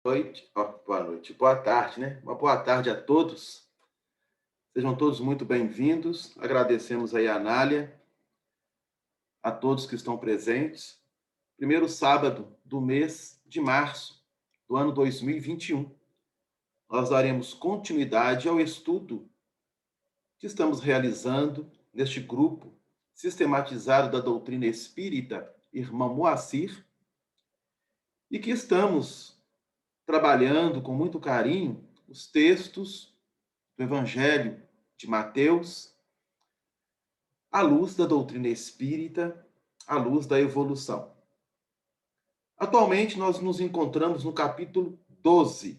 Noite, boa noite, boa tarde, né? Uma boa tarde a todos. Sejam todos muito bem-vindos. Agradecemos aí a Anália, a todos que estão presentes. Primeiro sábado do mês de março do ano 2021. Nós daremos continuidade ao estudo que estamos realizando neste grupo sistematizado da doutrina espírita, irmão Moacir, e que estamos trabalhando com muito carinho os textos do Evangelho de Mateus, à luz da doutrina espírita, à luz da evolução. Atualmente, nós nos encontramos no capítulo 12,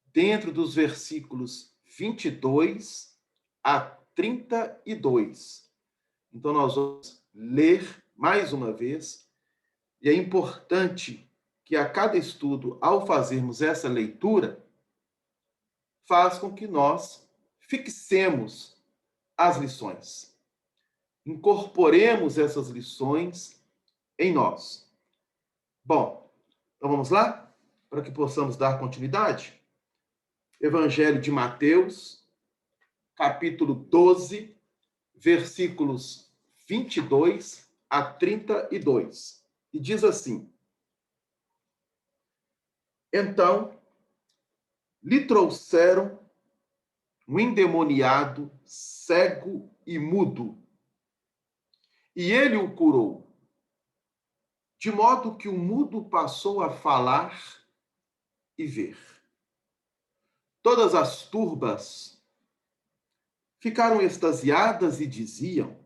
dentro dos versículos 22 a 32. Então, nós vamos ler mais uma vez, e é importante que a cada estudo, ao fazermos essa leitura, faz com que nós fixemos as lições. Incorporemos essas lições em nós. Bom, então vamos lá? Para que possamos dar continuidade. Evangelho de Mateus, capítulo 12, versículos 22 a 32. E diz assim: Então, lhe trouxeram um endemoniado, cego e mudo, e ele o curou, de modo que o mudo passou a falar e ver. Todas as turbas ficaram extasiadas e diziam: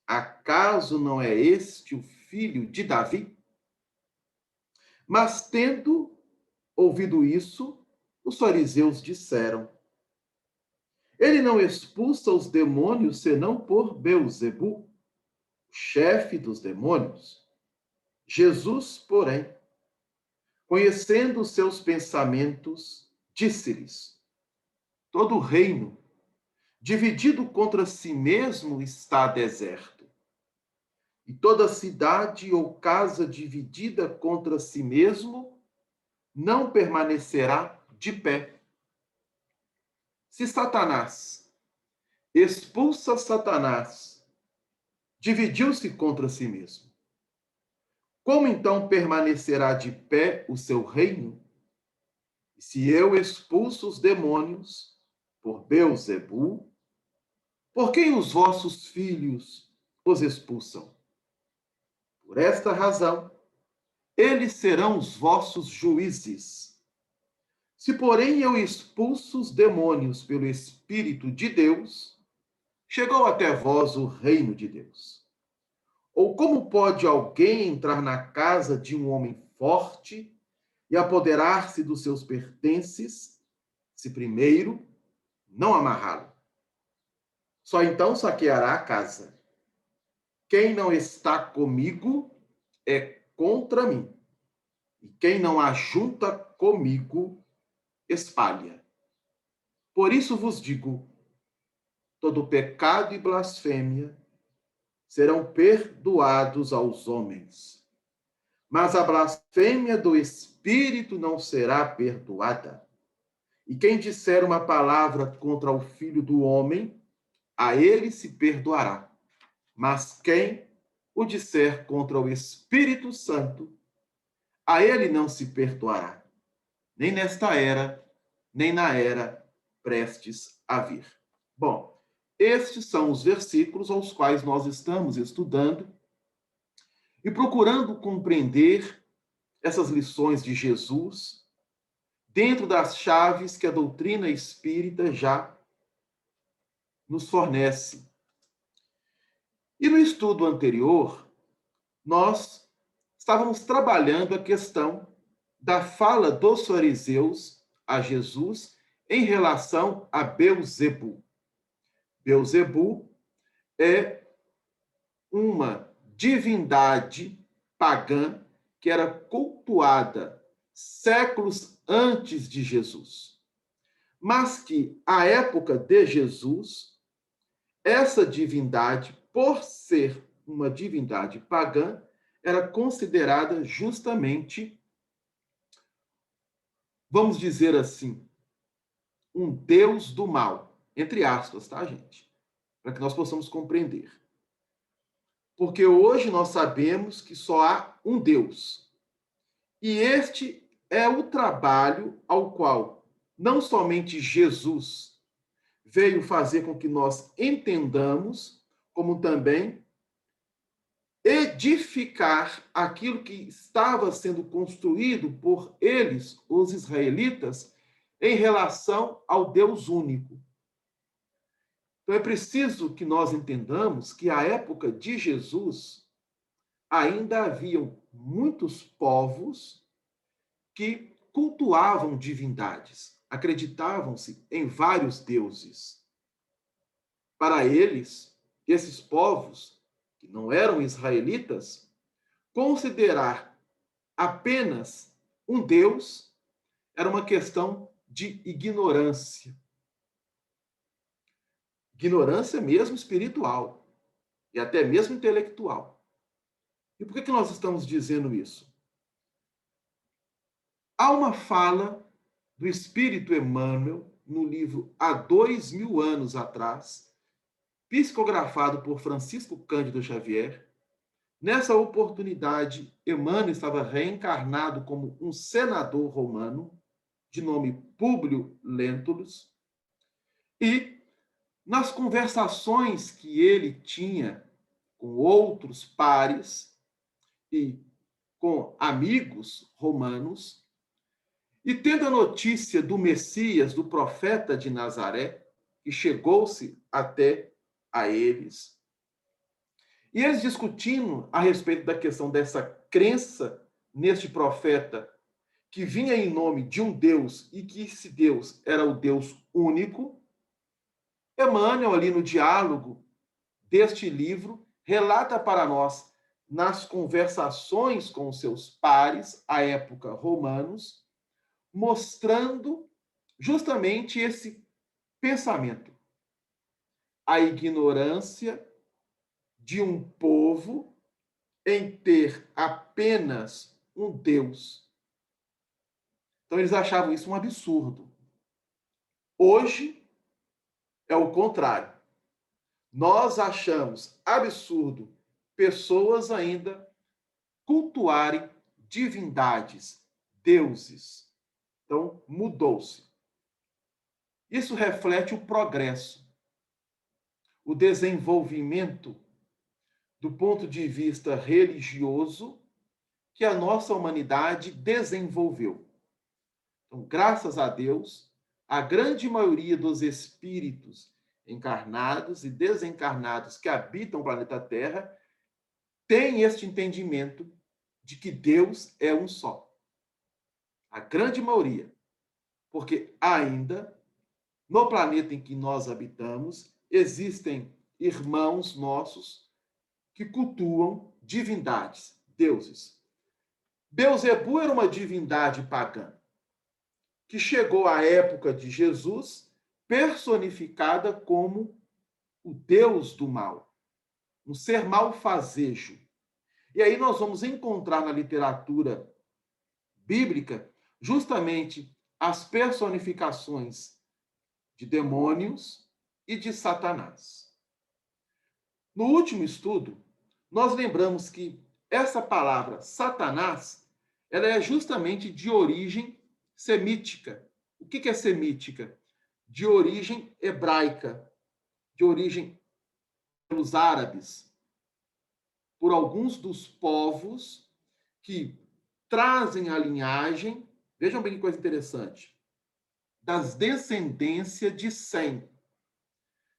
acaso não é este o filho de Davi? Mas, tendo ouvido isso, os fariseus disseram: ele não expulsa os demônios senão por Beelzebu, chefe dos demônios. Jesus, porém, conhecendo os seus pensamentos, disse-lhes: todo reino dividido contra si mesmo está deserto, e toda cidade ou casa dividida contra si mesmo não permanecerá de pé. Se Satanás expulsa Satanás, dividiu-se contra si mesmo. Como então permanecerá de pé o seu reino? E se eu expulso os demônios por Beelzebu, por quem os vossos filhos os expulsam? Por esta razão, eles serão os vossos juízes. Se, porém, eu expulso os demônios pelo Espírito de Deus, chegou até vós o reino de Deus. Ou como pode alguém entrar na casa de um homem forte e apoderar-se dos seus pertences, se primeiro não amarrá-lo? Só então saqueará a casa. Quem não está comigo é contra mim, e quem não ajunta comigo espalha. Por isso vos digo: todo pecado e blasfêmia serão perdoados aos homens, mas a blasfêmia do Espírito não será perdoada. E quem disser uma palavra contra o Filho do Homem, a ele se perdoará. Mas quem o disser contra o Espírito Santo, a ele não se perdoará, nem nesta era, nem na era prestes a vir. Bom, estes são os versículos aos quais nós estamos estudando e procurando compreender essas lições de Jesus dentro das chaves que a doutrina espírita já nos fornece. E no estudo anterior, nós estávamos trabalhando a questão da fala dos fariseus a Jesus em relação a Beelzebu. Beelzebu é uma divindade pagã que era cultuada séculos antes de Jesus. Mas que, à época de Jesus, essa divindade, por ser uma divindade pagã, era considerada justamente vamos dizer assim, um Deus do mal, entre aspas, tá, gente? Para que nós possamos compreender. Porque hoje nós sabemos que só há um Deus. E este é o trabalho ao qual não somente Jesus veio fazer com que nós entendamos, como também edificar aquilo que estava sendo construído por eles, os israelitas, em relação ao Deus único. Então é preciso que nós entendamos que à época de Jesus ainda haviam muitos povos que cultuavam divindades, acreditavam-se em vários deuses. Para eles, esses povos, que não eram israelitas, considerar apenas um Deus era uma questão de ignorância. Ignorância mesmo espiritual e até mesmo intelectual. E por que nós estamos dizendo isso? Há uma fala do Espírito Emmanuel no livro Há 2000 anos atrás, psicografado por Francisco Cândido Xavier. Nessa oportunidade, Emmanuel estava reencarnado como um senador romano, de nome Públio Lentulus, e nas conversações que ele tinha com outros pares e com amigos romanos, e tendo a notícia do Messias, do profeta de Nazaré, que chegou-se até a eles, e eles discutindo a respeito da questão dessa crença neste profeta que vinha em nome de um Deus e que esse Deus era o Deus único, Emmanuel, ali no diálogo deste livro, relata para nós, nas conversações com seus pares, à época romanos, mostrando justamente esse pensamento. A ignorância de um povo em ter apenas um Deus. Então, eles achavam isso um absurdo. Hoje é o contrário. Nós achamos absurdo pessoas ainda cultuarem divindades, deuses. Então, mudou-se. Isso reflete o progresso, o desenvolvimento do ponto de vista religioso que a nossa humanidade desenvolveu. Então, graças a Deus, a grande maioria dos espíritos encarnados e desencarnados que habitam o planeta Terra tem este entendimento de que Deus é um só. A grande maioria. Porque ainda, no planeta em que nós habitamos, existem irmãos nossos que cultuam divindades, deuses. Beelzebub era uma divindade pagã, que chegou à época de Jesus personificada como o Deus do mal, um ser malfazejo. E aí nós vamos encontrar na literatura bíblica justamente as personificações de demônios e de Satanás. No último estudo, nós lembramos que essa palavra Satanás, ela é justamente de origem semítica. O que é semítica? De origem hebraica, de origem pelos árabes, por alguns dos povos que trazem a linhagem, vejam bem que coisa interessante, das descendências de Sem.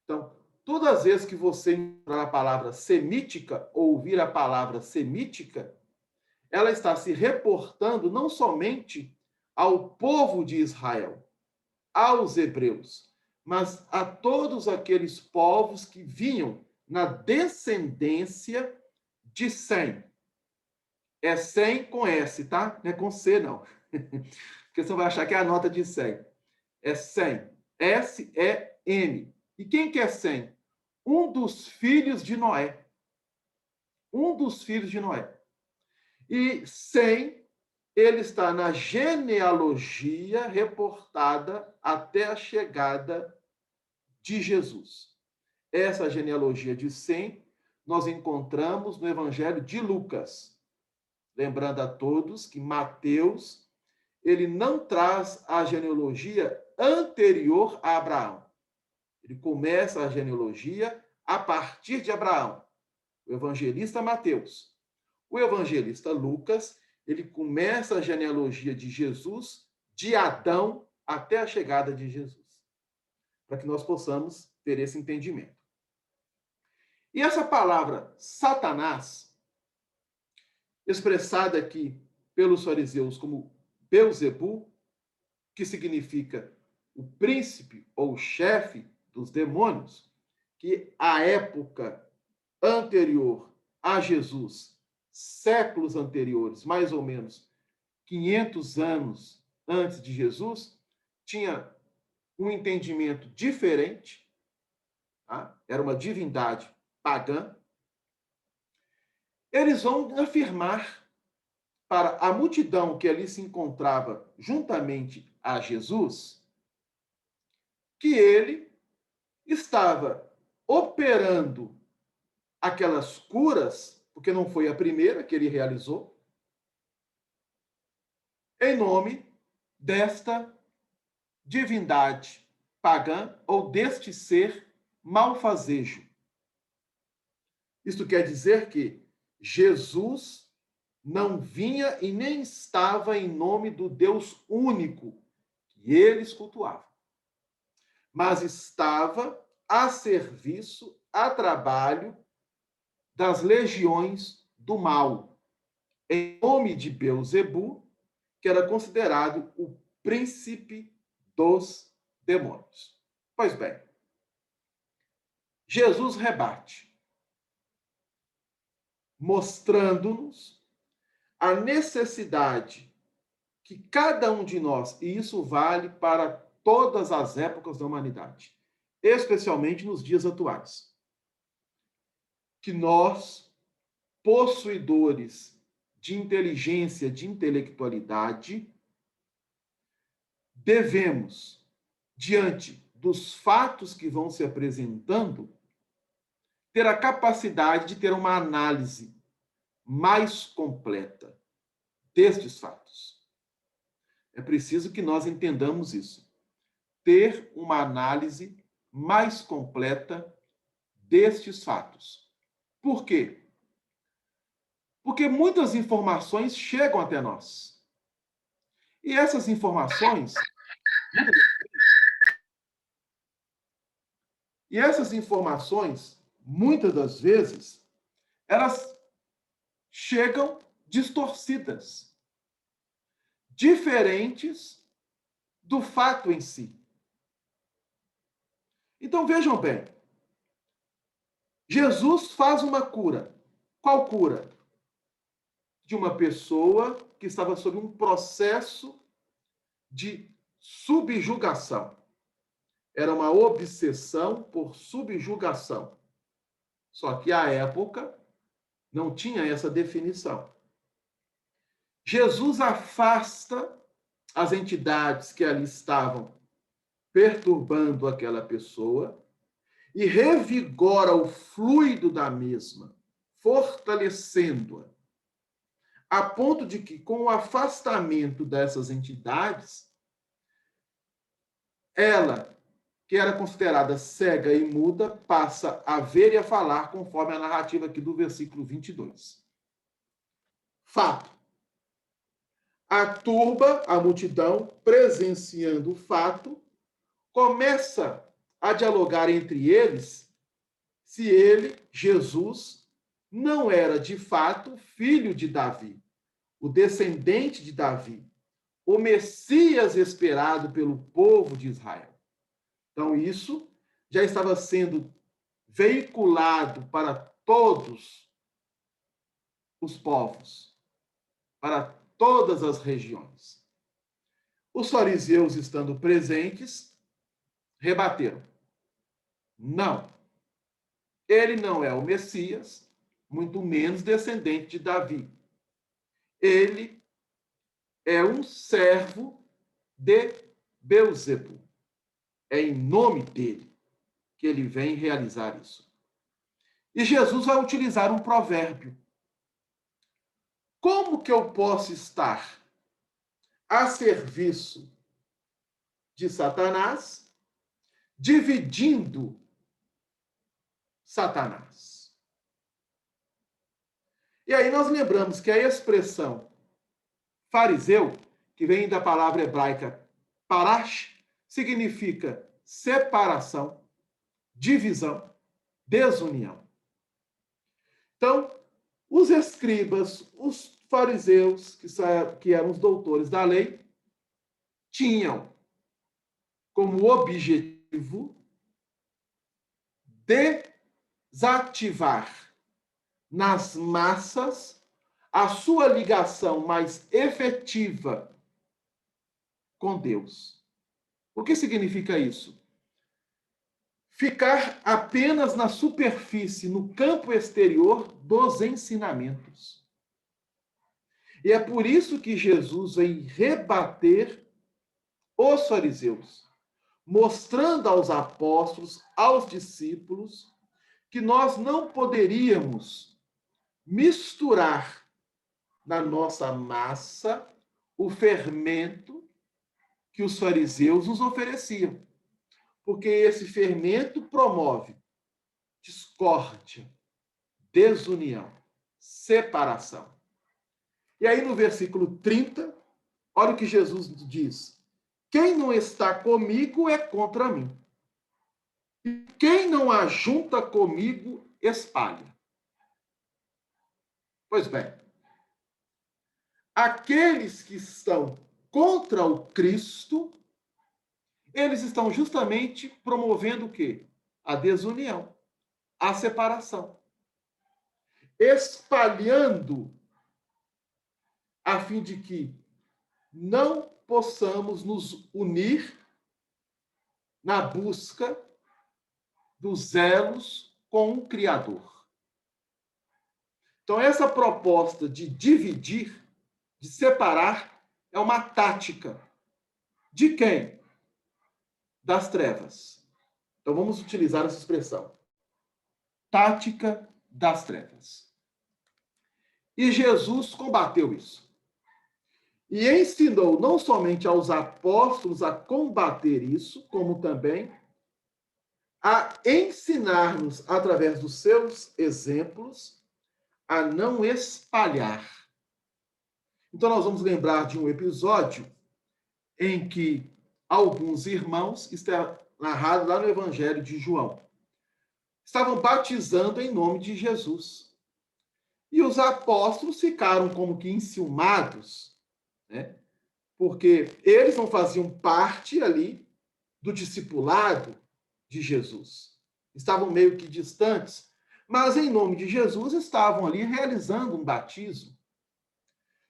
Então, todas as vezes que você encontrar a palavra semítica ou ouvir a palavra semítica, ela está se reportando não somente ao povo de Israel, aos hebreus, mas a todos aqueles povos que vinham na descendência de Sem. É Sem com S, tá? Não é com C, não. Porque você vai achar que é a nota de Sem. É Sem. S-E-M. E quem que é Sem? Um dos filhos de Noé. Um dos filhos de Noé. E Sem, ele está na genealogia reportada até a chegada de Jesus. Essa genealogia de 100 nós encontramos no Evangelho de Lucas. Lembrando a todos que Mateus, ele não traz a genealogia anterior a Abraão. Ele começa a genealogia a partir de Abraão. O evangelista Mateus. O evangelista Lucas, ele começa a genealogia de Jesus, de Adão até a chegada de Jesus. Para que nós possamos ter esse entendimento. E essa palavra Satanás, expressada aqui pelos fariseus como Beuzebu, que significa o príncipe ou chefe dos demônios, que à época anterior a Jesus, séculos anteriores, mais ou menos 500 anos antes de Jesus, tinha um entendimento diferente, tá? Era uma divindade pagã. Eles vão afirmar para a multidão que ali se encontrava juntamente a Jesus que ele estava operando aquelas curas, porque não foi a primeira que ele realizou, em nome desta divindade pagã ou deste ser malfazejo. Isto quer dizer que Jesus não vinha e nem estava em nome do Deus único que eles cultuavam, mas estava a serviço, a trabalho das legiões do mal, em nome de Beuzebu, que era considerado o príncipe dos demônios. Pois bem, Jesus rebate, mostrando-nos a necessidade que cada um de nós, e isso vale para todas as épocas da humanidade, especialmente nos dias atuais, que nós, possuidores de inteligência, de intelectualidade, devemos, diante dos fatos que vão se apresentando, ter a capacidade de ter uma análise mais completa destes fatos. É preciso que nós entendamos isso. Ter uma análise mais completa destes fatos. Por quê? Porque muitas informações chegam até nós. E essas informações, muitas das vezes, elas chegam distorcidas, diferentes do fato em si. Então vejam bem, Jesus faz uma cura. Qual cura? De uma pessoa que estava sob um processo de subjugação. Era uma obsessão por subjugação. Só que à época não tinha essa definição. Jesus afasta as entidades que ali estavam perturbando aquela pessoa e revigora o fluido da mesma, fortalecendo-a, a ponto de que, com o afastamento dessas entidades, ela, que era considerada cega e muda, passa a ver e a falar, conforme a narrativa aqui do versículo 22. Fato. A turba, a multidão, presenciando o fato, começa a dialogar entre eles se ele, Jesus, não era de fato filho de Davi, o descendente de Davi, o Messias esperado pelo povo de Israel. Então, isso já estava sendo veiculado para todos os povos, para todas as regiões. Os fariseus, estando presentes, rebateram. Não, ele não é o Messias, muito menos descendente de Davi. Ele é um servo de Beelzebu. É em nome dele que ele vem realizar isso. E Jesus vai utilizar um provérbio. Como que eu posso estar a serviço de Satanás, dividindo Satanás? E aí nós lembramos que a expressão fariseu, que vem da palavra hebraica parash, significa separação, divisão, desunião. Então, os escribas, os fariseus, que eram os doutores da lei, tinham como objetivo desativar nas massas a sua ligação mais efetiva com Deus. O que significa isso? Ficar apenas na superfície, no campo exterior dos ensinamentos. E é por isso que Jesus vem rebater os fariseus, mostrando aos apóstolos, aos discípulos, que nós não poderíamos misturar na nossa massa o fermento que os fariseus nos ofereciam. Porque esse fermento promove discórdia, desunião, separação. E aí no versículo 30, olha o que Jesus diz: quem não está comigo é contra mim. E quem não ajunta comigo, espalha. Pois bem, aqueles que estão contra o Cristo, eles estão justamente promovendo o quê? A desunião, a separação. Espalhando a fim de que não possamos nos unir na busca dos elos com o Criador. Então, essa proposta de dividir, de separar, é uma tática. De quem? Das trevas. Então, vamos utilizar essa expressão. Tática das trevas. E Jesus combateu isso. E ensinou não somente aos apóstolos a combater isso, como também a ensinar-nos, através dos seus exemplos, a não espalhar. Então, nós vamos lembrar de um episódio em que alguns irmãos, está narrado lá no Evangelho de João, estavam batizando em nome de Jesus. E os apóstolos ficaram como que enciumados, né? Porque eles não faziam parte ali do discipulado de Jesus. Estavam meio que distantes, mas em nome de Jesus estavam ali realizando um batismo.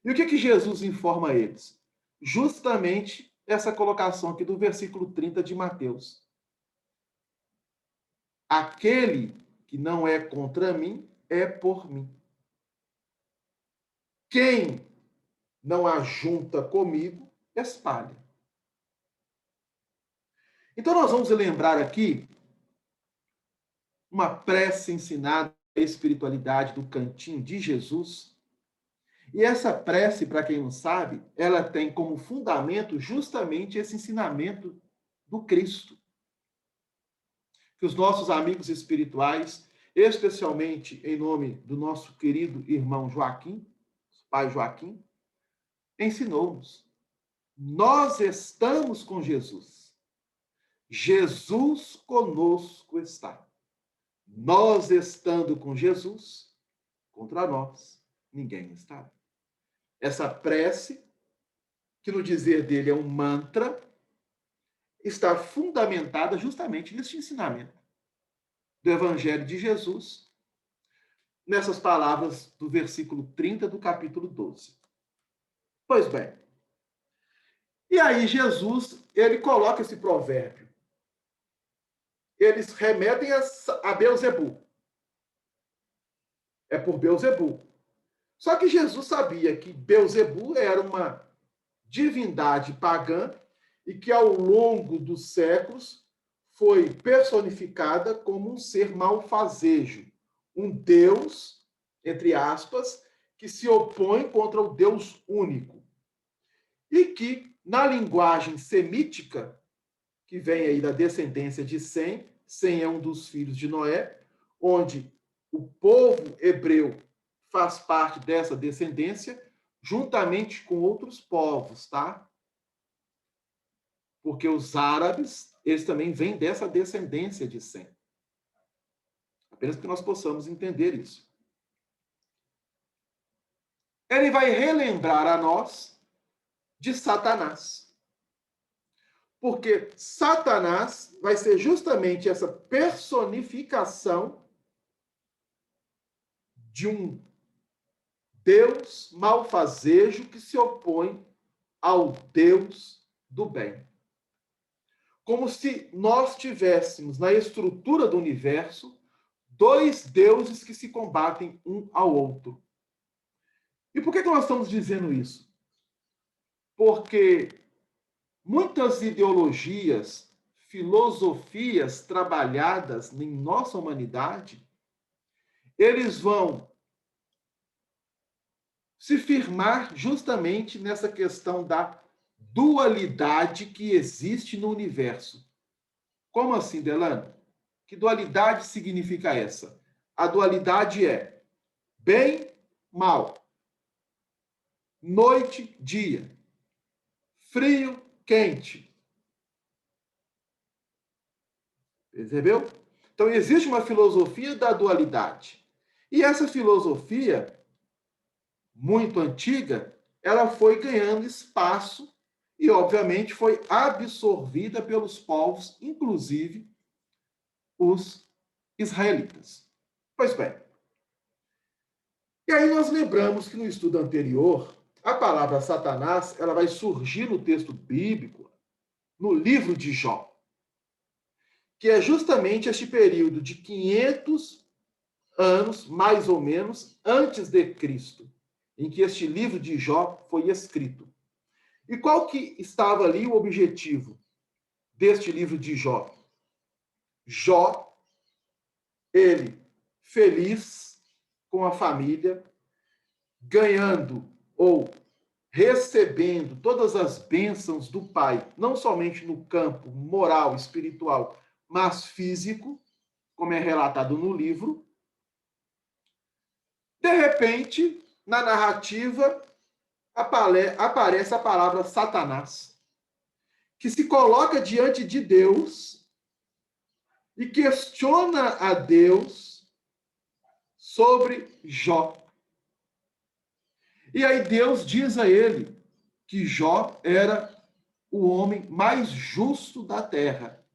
E o que Jesus informa a eles? Justamente essa colocação aqui do versículo 30 de Mateus. Aquele que não é contra mim é por mim. Quem não ajunta comigo, espalha. Então, nós vamos lembrar aqui uma prece ensinada à espiritualidade do cantinho de Jesus. E essa prece, para quem não sabe, ela tem como fundamento justamente esse ensinamento do Cristo. Que os nossos amigos espirituais, especialmente em nome do nosso querido irmão Joaquim, pai Joaquim, ensinou-nos. Nós estamos com Jesus. Jesus conosco está. Nós estando com Jesus, contra nós, ninguém está. Essa prece, que no dizer dele é um mantra, está fundamentada justamente nesse ensinamento do Evangelho de Jesus, nessas palavras do versículo 30 do capítulo 12. Pois bem, e aí Jesus, ele coloca esse provérbio. Eles remetem a Beelzebu. É por Beelzebu. Só que Jesus sabia que Beelzebu era uma divindade pagã e que, ao longo dos séculos, foi personificada como um ser malfazejo, um Deus, entre aspas, que se opõe contra o Deus único. E que, na linguagem semítica, que vem aí da descendência de Sem, Sem é um dos filhos de Noé, onde o povo hebreu faz parte dessa descendência, juntamente com outros povos, tá? Porque os árabes, eles também vêm dessa descendência de Sem. Apenas que nós possamos entender isso. Ele vai relembrar a nós de Satanás. Porque Satanás vai ser justamente essa personificação de um Deus malfazejo que se opõe ao Deus do bem. Como se nós tivéssemos na estrutura do universo dois deuses que se combatem um ao outro. E por que nós estamos dizendo isso? Porque muitas ideologias, filosofias trabalhadas em nossa humanidade, eles vão se firmar justamente nessa questão da dualidade que existe no universo. Como assim, Delano? Que dualidade significa essa? A dualidade é bem, mal, noite, dia, frio, quente. Percebeu? Então, existe uma filosofia da dualidade. E essa filosofia, muito antiga, ela foi ganhando espaço e, obviamente, foi absorvida pelos povos, inclusive os israelitas. Pois bem. E aí nós lembramos que no estudo anterior, a palavra Satanás, ela vai surgir no texto bíblico, no livro de Jó, que é justamente este período de 500 anos, mais ou menos, antes de Cristo, em que este livro de Jó foi escrito. E qual que estava ali o objetivo deste livro de Jó? Jó, ele feliz com a família, ganhando ou recebendo todas as bênçãos do Pai, não somente no campo moral, espiritual, mas físico, como é relatado no livro. De repente, na narrativa, aparece a palavra Satanás, que se coloca diante de Deus e questiona a Deus sobre Jó. E aí Deus diz a ele que Jó era o homem mais justo da terra.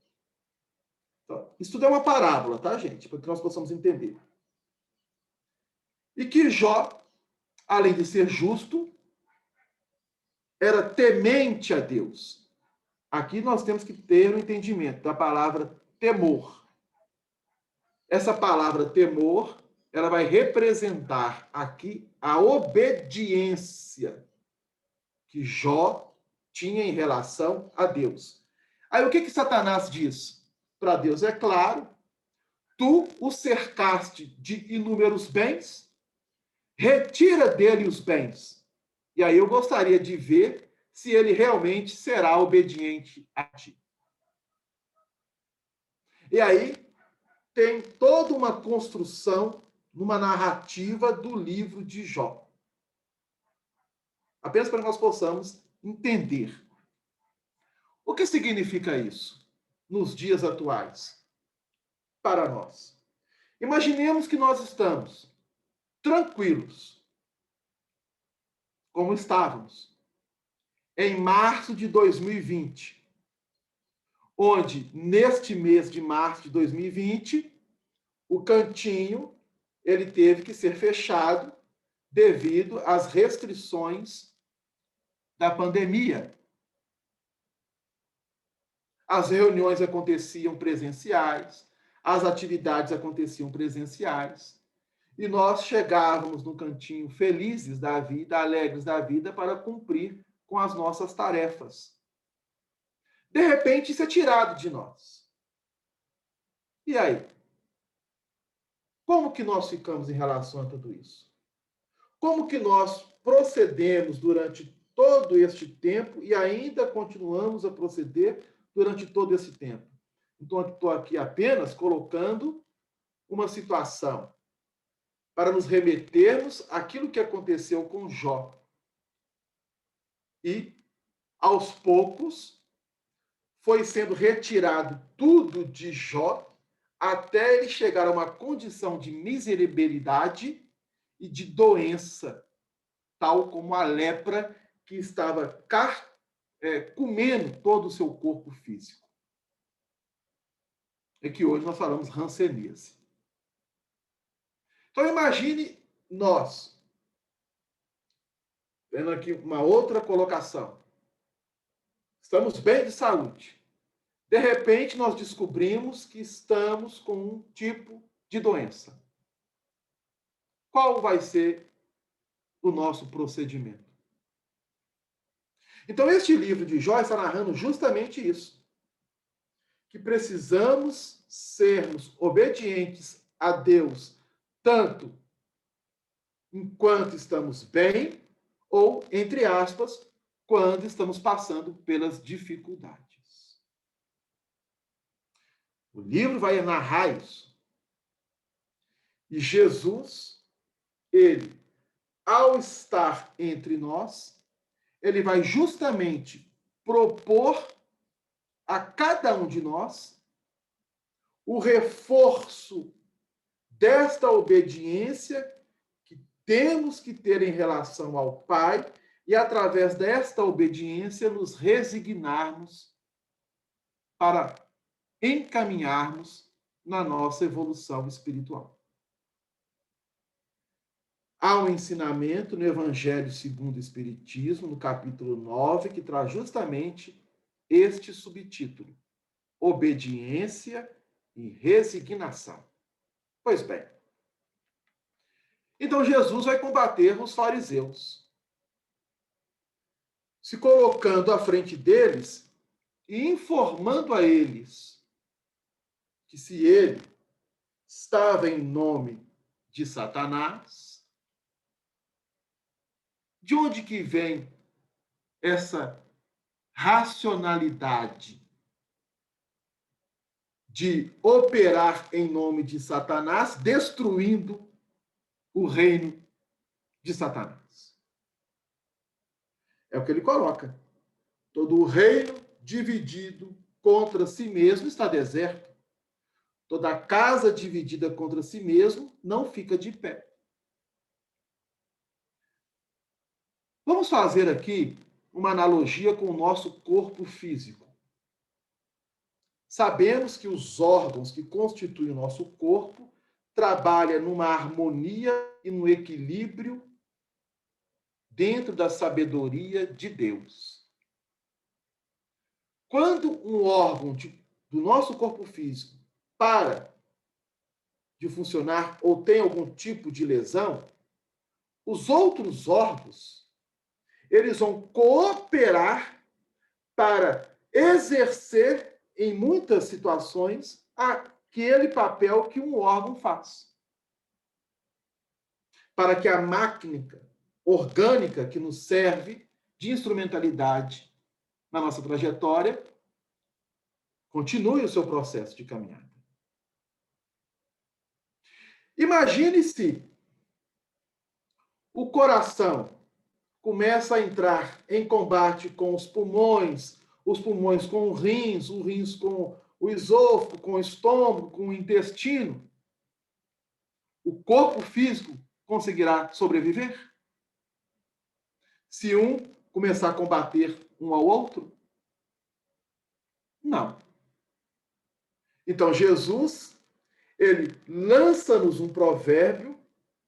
Então, isso tudo é uma parábola, tá, gente? Para que nós possamos entender. E que Jó, além de ser justo, era temente a Deus. Aqui nós temos que ter o entendimento da palavra temor. Essa palavra temor, ela vai representar aqui a obediência que Jó tinha em relação a Deus. Aí o que Satanás diz para Deus? É claro, tu o cercaste de inúmeros bens, retira dele os bens. E aí eu gostaria de ver se ele realmente será obediente a ti. E aí tem toda uma construção numa narrativa do livro de Jó. Apenas para que nós possamos entender. O que significa isso nos dias atuais para nós? Imaginemos que nós estamos tranquilos, como estávamos, em março de 2020, onde, neste mês de março de 2020, o cantinho ele teve que ser fechado devido às restrições da pandemia. As reuniões aconteciam presenciais, as atividades aconteciam presenciais, e nós chegávamos no cantinho felizes da vida, alegres da vida, para cumprir com as nossas tarefas. De repente, isso é tirado de nós. E aí? Como que nós ficamos em relação a tudo isso? Como que nós procedemos durante todo este tempo e ainda continuamos a proceder durante todo esse tempo? Então, estou aqui apenas colocando uma situação para nos remetermos àquilo que aconteceu com Jó. E, aos poucos, foi sendo retirado tudo de Jó até ele chegar a uma condição de miserabilidade e de doença, tal como a lepra que estava comendo todo o seu corpo físico. É que hoje nós falamos hanseníase. Então imagine nós, vendo aqui uma outra colocação. Estamos bem de saúde. De repente nós descobrimos que estamos com um tipo de doença. Qual vai ser o nosso procedimento? Então, este livro de Jó está narrando justamente isso. Que precisamos sermos obedientes a Deus, tanto enquanto estamos bem, ou, entre aspas, quando estamos passando pelas dificuldades. O livro vai narrar isso. E Jesus, ele, ao estar entre nós, ele vai justamente propor a cada um de nós o reforço desta obediência que temos que ter em relação ao Pai e, através desta obediência, nos resignarmos para encaminharmos na nossa evolução espiritual. Há um ensinamento no Evangelho segundo o Espiritismo, no capítulo 9, que traz justamente este subtítulo: obediência e resignação. Pois bem, então Jesus vai combater os fariseus, se colocando à frente deles e informando a eles que se ele estava em nome de Satanás, de onde que vem essa racionalidade de operar em nome de Satanás, destruindo o reino de Satanás? É o que ele coloca. Todo o reino dividido contra si mesmo está deserto. Toda casa dividida contra si mesmo não fica de pé. Vamos fazer aqui uma analogia com o nosso corpo físico. Sabemos que os órgãos que constituem o nosso corpo trabalham numa harmonia e no equilíbrio dentro da sabedoria de Deus. Quando um órgão do nosso corpo físico para de funcionar ou tem algum tipo de lesão, os outros órgãos, eles vão cooperar para exercer, em muitas situações, aquele papel que um órgão faz. Para que a máquina orgânica que nos serve de instrumentalidade na nossa trajetória continue o seu processo de caminhada. Imagine se o coração começa a entrar em combate com os pulmões com o rins com o esôfago, com o estômago, com o intestino. O corpo físico conseguirá sobreviver? Se um começar a combater um ao outro? Não. Então, Jesus, ele lança-nos um provérbio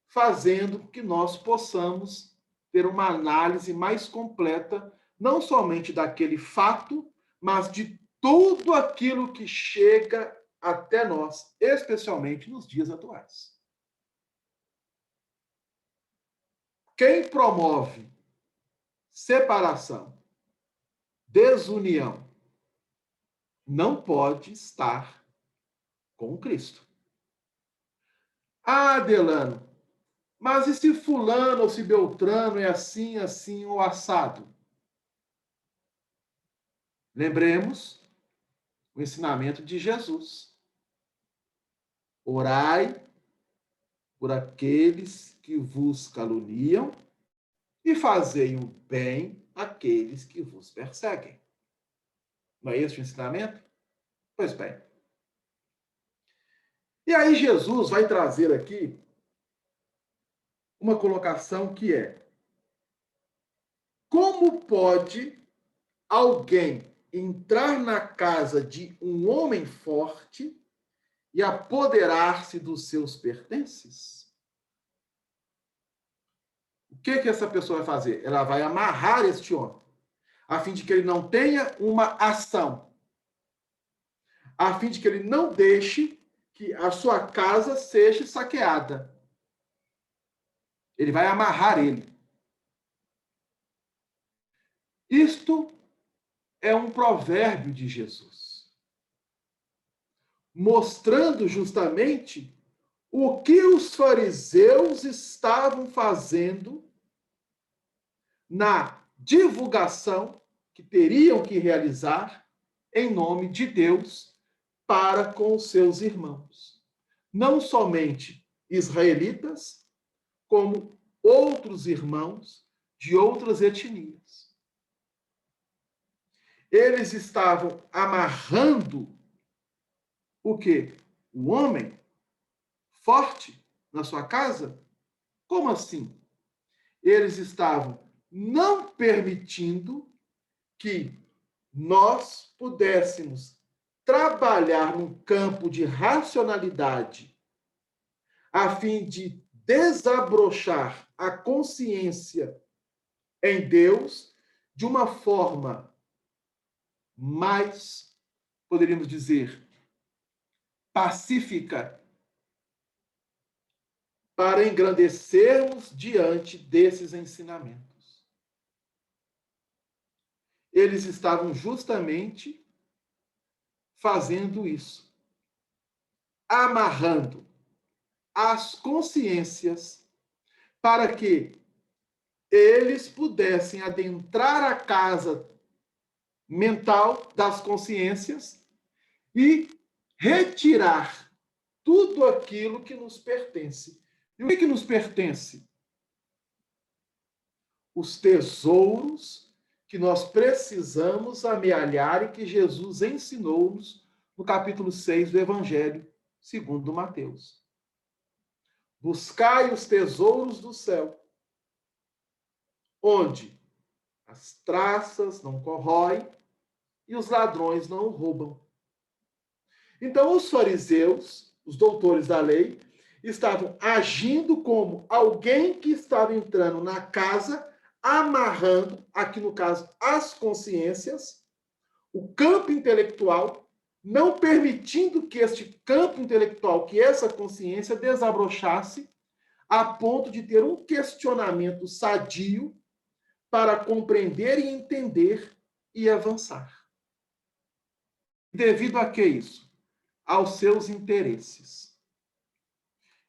fazendo que nós possamos ter uma análise mais completa, não somente daquele fato, mas de tudo aquilo que chega até nós, especialmente nos dias atuais. Quem promove separação, desunião, não pode estar com Cristo. Ah, Delano, mas e se fulano ou se Beltrano é assim, assim ou assado? Lembremos o ensinamento de Jesus. Orai por aqueles que vos caluniam e fazei o bem àqueles que vos perseguem. Não é esse o ensinamento? Pois bem. E aí Jesus vai trazer aqui uma colocação que é: como pode alguém entrar na casa de um homem forte e apoderar-se dos seus pertences? O que essa pessoa vai fazer? Ela vai amarrar este homem, a fim de que ele não tenha uma ação, a fim de que ele não deixe que a sua casa seja saqueada. Ele vai amarrar ele. Isto é um provérbio de Jesus, mostrando justamente o que os fariseus estavam fazendo na divulgação que teriam que realizar em nome de Deus para com os seus irmãos. Não somente israelitas, como outros irmãos de outras etnias. Eles estavam amarrando o quê? O homem forte na sua casa? Como assim? Eles estavam não permitindo que nós pudéssemos trabalhar num campo de racionalidade a fim de desabrochar a consciência em Deus de uma forma mais, poderíamos dizer, pacífica, para engrandecermos diante desses ensinamentos. Eles estavam justamente fazendo isso, amarrando as consciências para que eles pudessem adentrar a casa mental das consciências e retirar tudo aquilo que nos pertence. E o que nos pertence? Os tesouros que nós precisamos amealhar e que Jesus ensinou-nos no capítulo 6 do Evangelho segundo Mateus. Buscai os tesouros do céu, onde as traças não corroem e os ladrões não roubam. Então, os fariseus, os doutores da lei, estavam agindo como alguém que estava entrando na casa, amarrando, aqui no caso, as consciências, o campo intelectual, não permitindo que este campo intelectual, que essa consciência desabrochasse, a ponto de ter um questionamento sadio para compreender e entender e avançar. Devido a que isso? Aos seus interesses.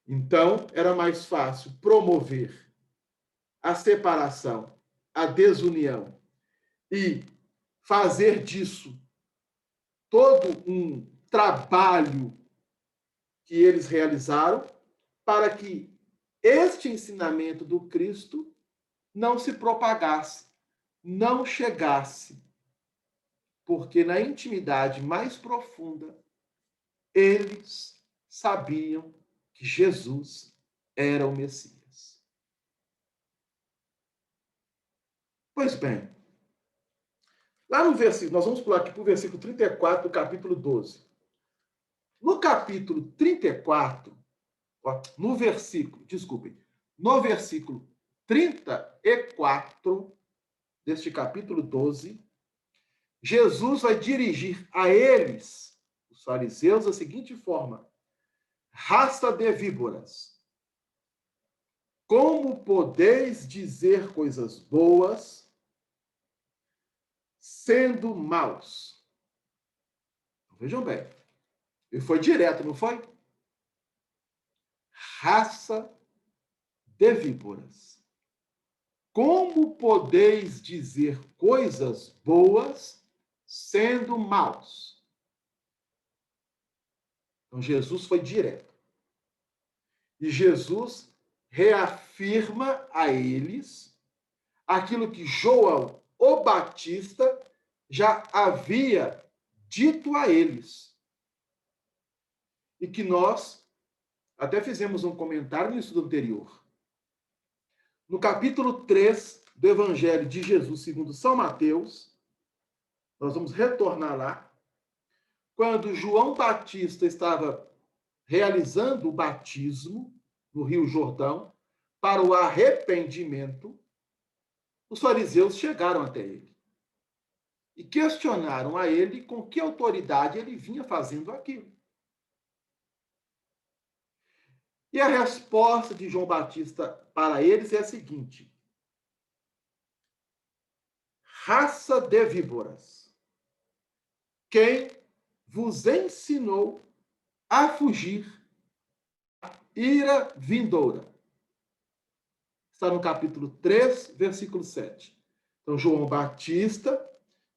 Então, era mais fácil promover a separação, a desunião e fazer disso todo um trabalho que eles realizaram para que este ensinamento do Cristo não se propagasse, não chegasse, porque na intimidade mais profunda eles sabiam que Jesus era o Messias. Pois bem, lá no versículo, nós vamos pular aqui para o versículo 34 do capítulo 12. No capítulo 34, no versículo 34 deste capítulo 12, Jesus vai dirigir a eles, os fariseus, da seguinte forma: raça de víboras, como podeis dizer coisas boas sendo maus. Vejam bem, ele foi direto, não foi? Raça de víboras. Como podeis dizer coisas boas sendo maus? Então, Jesus foi direto. E Jesus reafirma a eles aquilo que João, o Batista, já havia dito a eles. E que nós até fizemos um comentário no estudo anterior. No capítulo 3 do Evangelho de Jesus segundo São Mateus, nós vamos retornar lá, quando João Batista estava realizando o batismo no Rio Jordão para o arrependimento, os fariseus chegaram até ele e questionaram a ele com que autoridade ele vinha fazendo aquilo. E a resposta de João Batista para eles é a seguinte: raça de víboras, quem vos ensinou a fugir da ira vindoura? Está no capítulo 3, versículo 7. Então, João Batista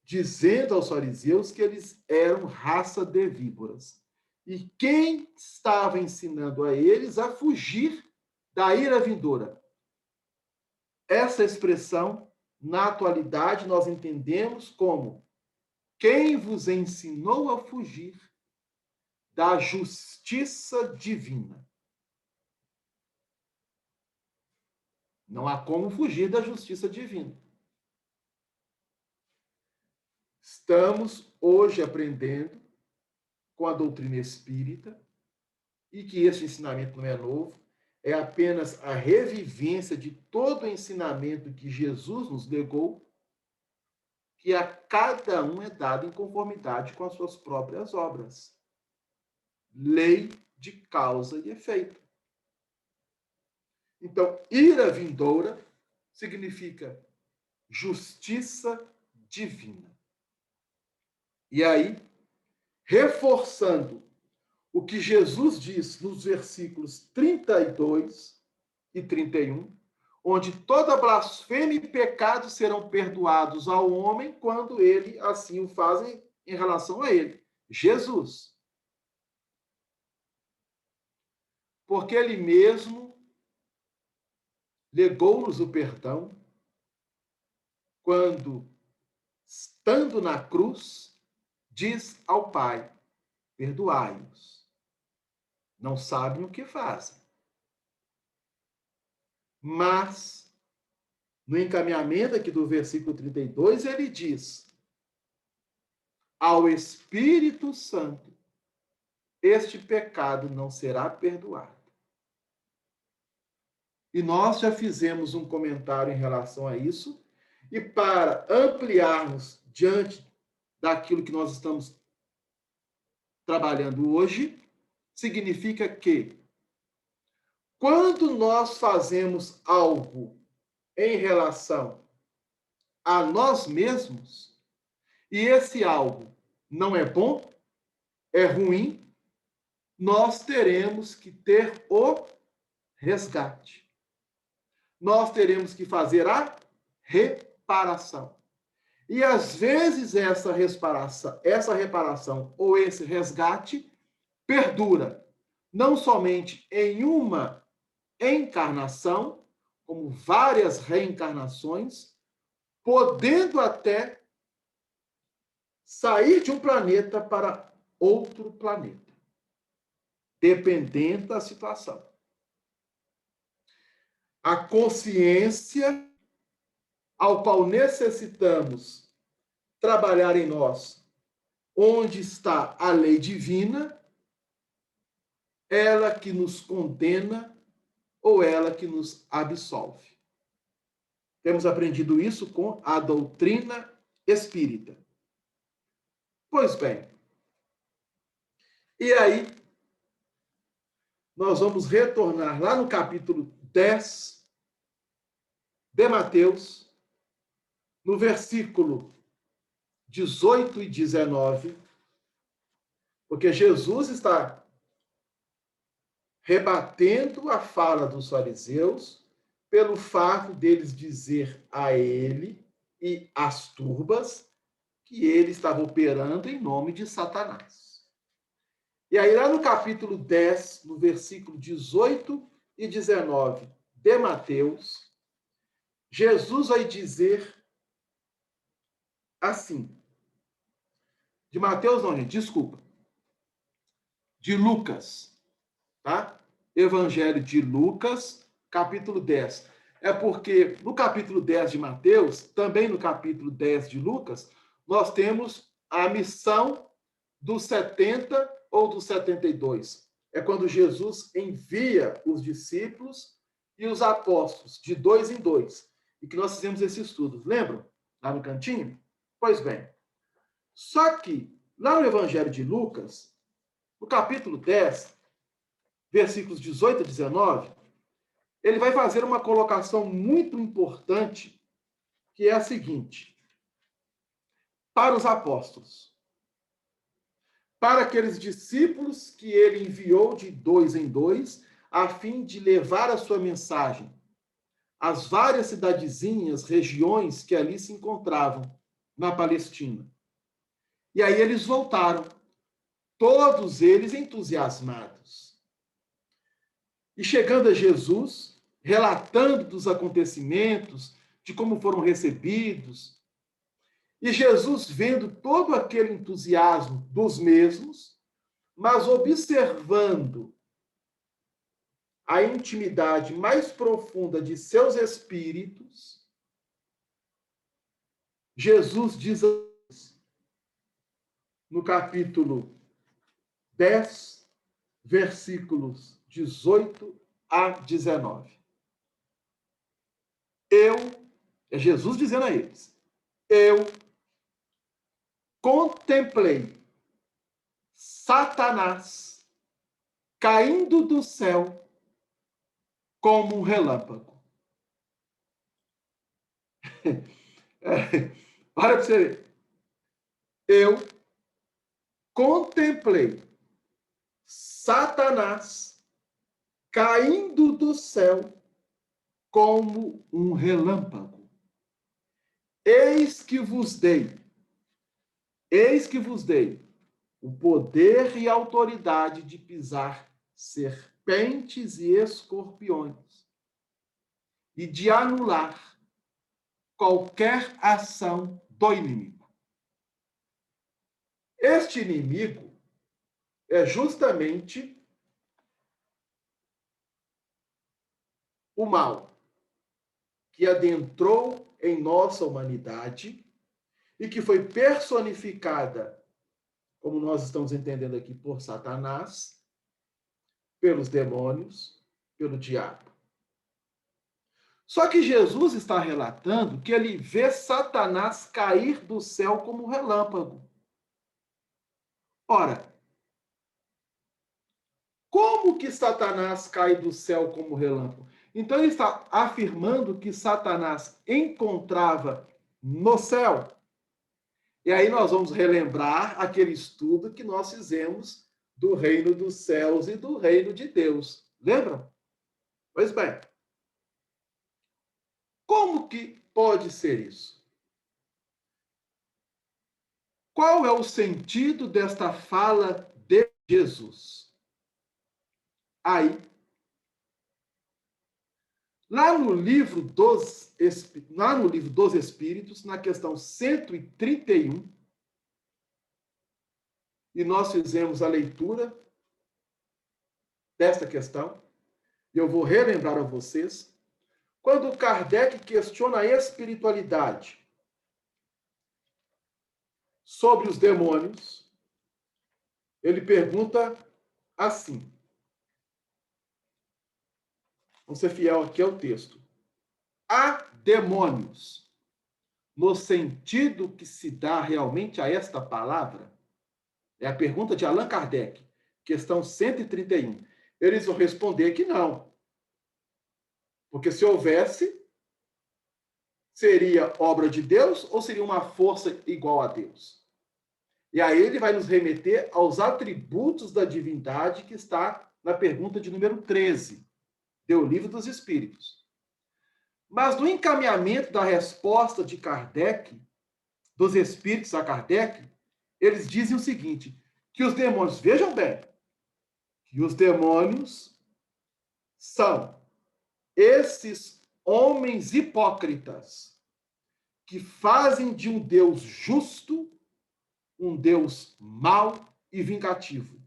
dizendo aos fariseus que eles eram raça de víboras. E quem estava ensinando a eles a fugir da ira vindoura? Essa expressão, na atualidade, nós entendemos como quem vos ensinou a fugir da justiça divina. Não há como fugir da justiça divina. Estamos hoje aprendendo com a doutrina espírita e que esse ensinamento não é novo, é apenas a revivência de todo o ensinamento que Jesus nos legou, que a cada um é dado em conformidade com as suas próprias obras. Lei de causa e efeito. Então, ira vindoura significa justiça divina. E aí, reforçando o que Jesus diz nos versículos 32 e 31, onde toda blasfêmia e pecado serão perdoados ao homem quando ele assim o faz em relação a ele, Jesus. Porque ele mesmo legou-nos o perdão quando, estando na cruz, diz ao Pai: perdoai-os. Não sabem o que fazem. Mas, no encaminhamento aqui do versículo 32, ele diz: ao Espírito Santo, este pecado não será perdoado. E nós já fizemos um comentário em relação a isso, e para ampliarmos diante daquilo que nós estamos trabalhando hoje, significa que quando nós fazemos algo em relação a nós mesmos, e esse algo não é bom, é ruim, nós teremos que ter o resgate. Nós teremos que fazer a reparação. E às vezes essa reparação ou esse resgate perdura, não somente em uma encarnação, como várias reencarnações, podendo até sair de um planeta para outro planeta, dependendo da situação. A consciência ao qual necessitamos trabalhar em nós, onde está a lei divina, ela que nos condena ou ela que nos absolve. Temos aprendido isso com a doutrina espírita. Pois bem, e aí nós vamos retornar lá no capítulo 10 de Mateus, no versículo 18 e 19, porque Jesus está rebatendo a fala dos fariseus pelo fato deles dizer a ele e às turbas que ele estava operando em nome de Satanás. E aí, lá no capítulo 10, no versículo 18 e 19 de Mateus, Jesus vai dizer assim. De Mateus não, gente, desculpa. De Lucas, tá? Evangelho de Lucas, capítulo 10. É porque no capítulo 10 de Mateus, também no capítulo 10 de Lucas, nós temos a missão dos 70 ou dos 72. É quando Jesus envia os discípulos e os apóstolos de dois em dois. E que nós fizemos esse estudo. Lembram? Lá no cantinho? Pois bem. Só que, lá no Evangelho de Lucas, no capítulo 10, versículos 18 a 19, ele vai fazer uma colocação muito importante, que é a seguinte: para os apóstolos, para aqueles discípulos que ele enviou de dois em dois, a fim de levar a sua mensagem às várias cidadezinhas, regiões que ali se encontravam na Palestina. E aí eles voltaram, todos eles entusiasmados. E chegando a Jesus, relatando dos acontecimentos, de como foram recebidos, e Jesus vendo todo aquele entusiasmo dos mesmos, mas observando a intimidade mais profunda de seus espíritos, Jesus diz no capítulo 10, versículos 18 a 19. É Jesus dizendo a eles, eu contemplei Satanás caindo do céu como um relâmpago. Olha para você ver. Eu contemplei Satanás caindo do céu como um relâmpago. Eis que vos dei o poder e a autoridade de pisar serpentes e escorpiões e de anular qualquer ação do inimigo. Este inimigo é justamente o mal que adentrou em nossa humanidade e que foi personificada, como nós estamos entendendo aqui, por Satanás, pelos demônios, pelo diabo. Só que Jesus está relatando que ele vê Satanás cair do céu como um relâmpago. Ora, como que Satanás cai do céu como relâmpago? Então ele está afirmando que Satanás encontrava no céu. E aí nós vamos relembrar aquele estudo que nós fizemos do reino dos céus e do reino de Deus. Lembram? Pois bem. Como que pode ser isso? Qual é o sentido desta fala de Jesus? Aí, lá no livro dos Espíritos, na questão 131, e nós fizemos a leitura desta questão, e eu vou relembrar a vocês, quando Kardec questiona a espiritualidade sobre os demônios, ele pergunta assim. Vamos ser fiel aqui ao texto. Há demônios no sentido que se dá realmente a esta palavra? É a pergunta de Allan Kardec, questão 131. Eles vão responder que não. Porque se houvesse, Seria obra de Deus ou seria uma força igual a Deus? E aí ele vai nos remeter aos atributos da divindade que está na pergunta de número 13, do Livro dos Espíritos. Mas no encaminhamento da resposta de Kardec, dos espíritos a Kardec, eles dizem o seguinte, que os demônios, vejam bem, que os demônios são esses homens hipócritas que fazem de um Deus justo um Deus mau e vingativo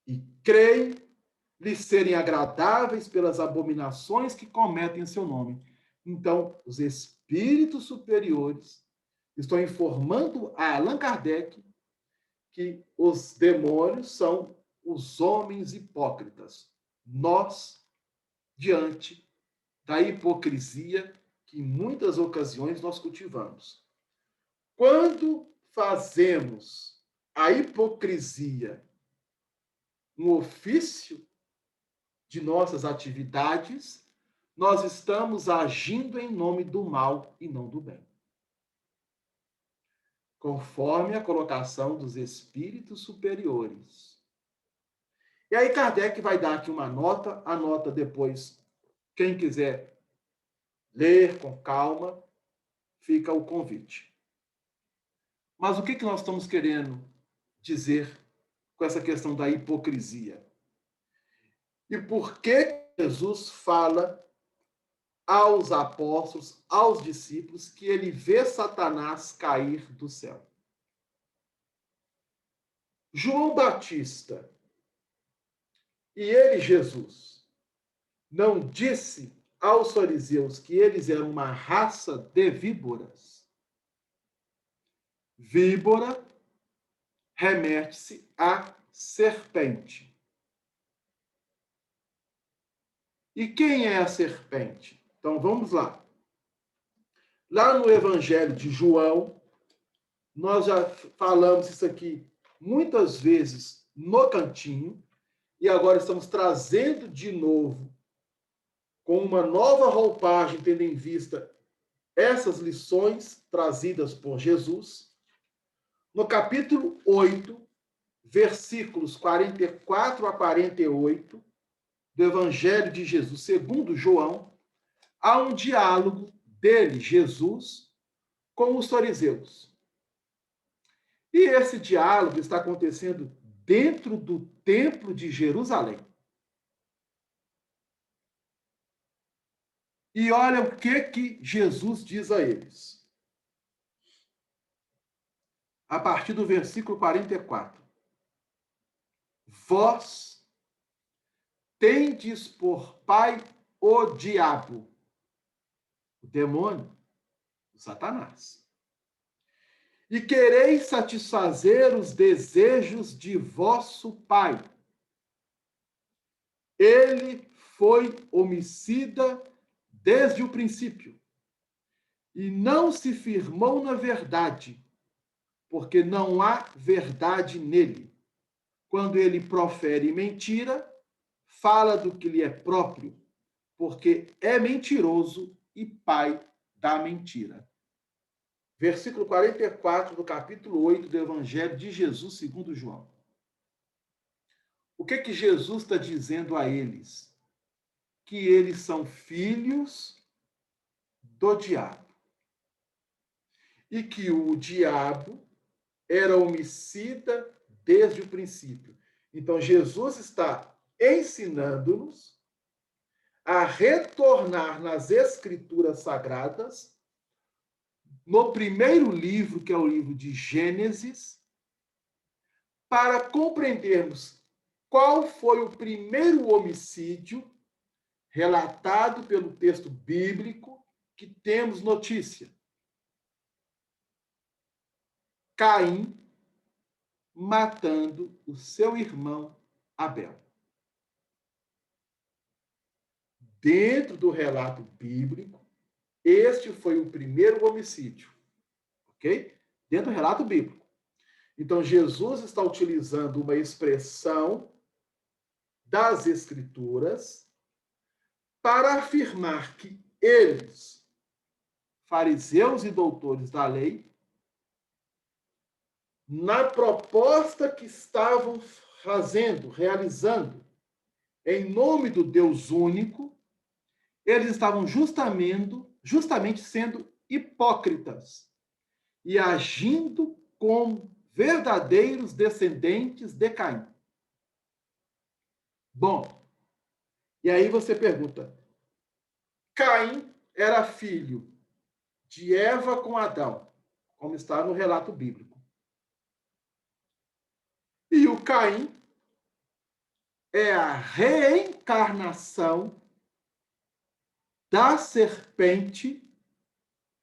e creem lhes serem agradáveis pelas abominações que cometem em seu nome. Então, os espíritos superiores estão informando a Allan Kardec que os demônios são os homens hipócritas. Nós, diante da hipocrisia que em muitas ocasiões nós cultivamos. Quando fazemos a hipocrisia um ofício de nossas atividades, nós estamos agindo em nome do mal e não do bem. Conforme a colocação dos espíritos superiores. E aí Kardec vai dar aqui uma nota, anota depois, quem quiser ler com calma, fica o convite. Mas o que nós estamos querendo dizer com essa questão da hipocrisia? E por que Jesus fala aos apóstolos, aos discípulos, que ele vê Satanás cair do céu? João Batista e ele, Jesus, não disse aos fariseus que eles eram uma raça de víboras? Víbora remete-se à serpente. E quem é a serpente? Então vamos lá. Lá no Evangelho de João, nós já falamos isso aqui muitas vezes no cantinho, e agora estamos trazendo de novo, com uma nova roupagem, tendo em vista essas lições trazidas por Jesus. No capítulo 8, versículos 44 a 48, do Evangelho de Jesus segundo João, há um diálogo dele, Jesus, com os fariseus. E esse diálogo está acontecendo dentro do Templo de Jerusalém. E olha o que Jesus diz a eles. A partir do versículo 44. Vós tendes por pai o diabo, o demônio, o Satanás. E quereis satisfazer os desejos de vosso pai. Ele foi homicida desde o princípio e não se firmou na verdade, porque não há verdade nele. Quando ele profere mentira, fala do que lhe é próprio, porque é mentiroso e pai da mentira. Versículo 44 do capítulo 8 do Evangelho de Jesus segundo João. O que Jesus está dizendo a eles? Que eles são filhos do diabo. E que o diabo era homicida desde o princípio. Então, Jesus está ensinando-nos a retornar nas Escrituras Sagradas, no primeiro livro, que é o livro de Gênesis, para compreendermos qual foi o primeiro homicídio relatado pelo texto bíblico que temos notícia. Caim matando o seu irmão Abel. Dentro do relato bíblico, este foi o primeiro homicídio. Ok? Dentro do relato bíblico. Então, Jesus está utilizando uma expressão das Escrituras para afirmar que eles, fariseus e doutores da lei, na proposta que estavam fazendo, realizando, em nome do Deus único, eles estavam justamente sendo hipócritas e agindo como verdadeiros descendentes de Caim. Bom, e aí você pergunta, Caim era filho de Eva com Adão, como está no relato bíblico. E o Caim é a reencarnação da serpente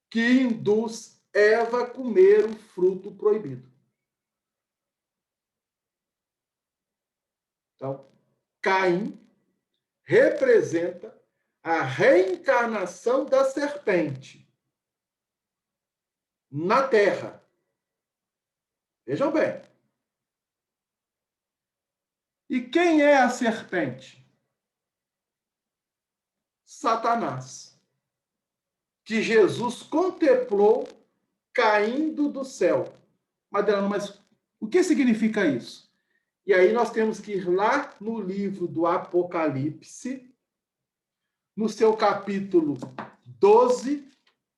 que induz Eva a comer o fruto proibido. Então, Caim representa a reencarnação da serpente na terra. Vejam bem. E quem é a serpente? Satanás, que Jesus contemplou caindo do céu. Madeirão, mas o que significa isso? E aí nós temos que ir lá no livro do Apocalipse, no seu capítulo 12,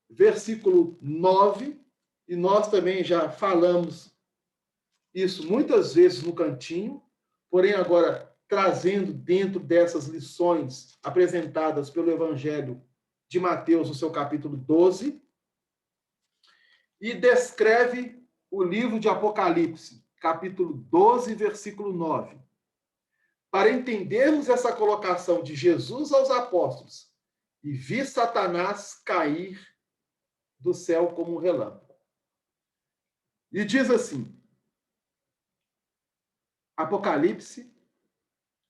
versículo 9, e nós também já falamos isso muitas vezes no cantinho, porém agora trazendo dentro dessas lições apresentadas pelo Evangelho de Mateus, no seu capítulo 12, e descreve o livro de Apocalipse, capítulo 12, versículo 9. Para entendermos essa colocação de Jesus aos apóstolos, e vi Satanás cair do céu como um relâmpago. E diz assim, Apocalipse,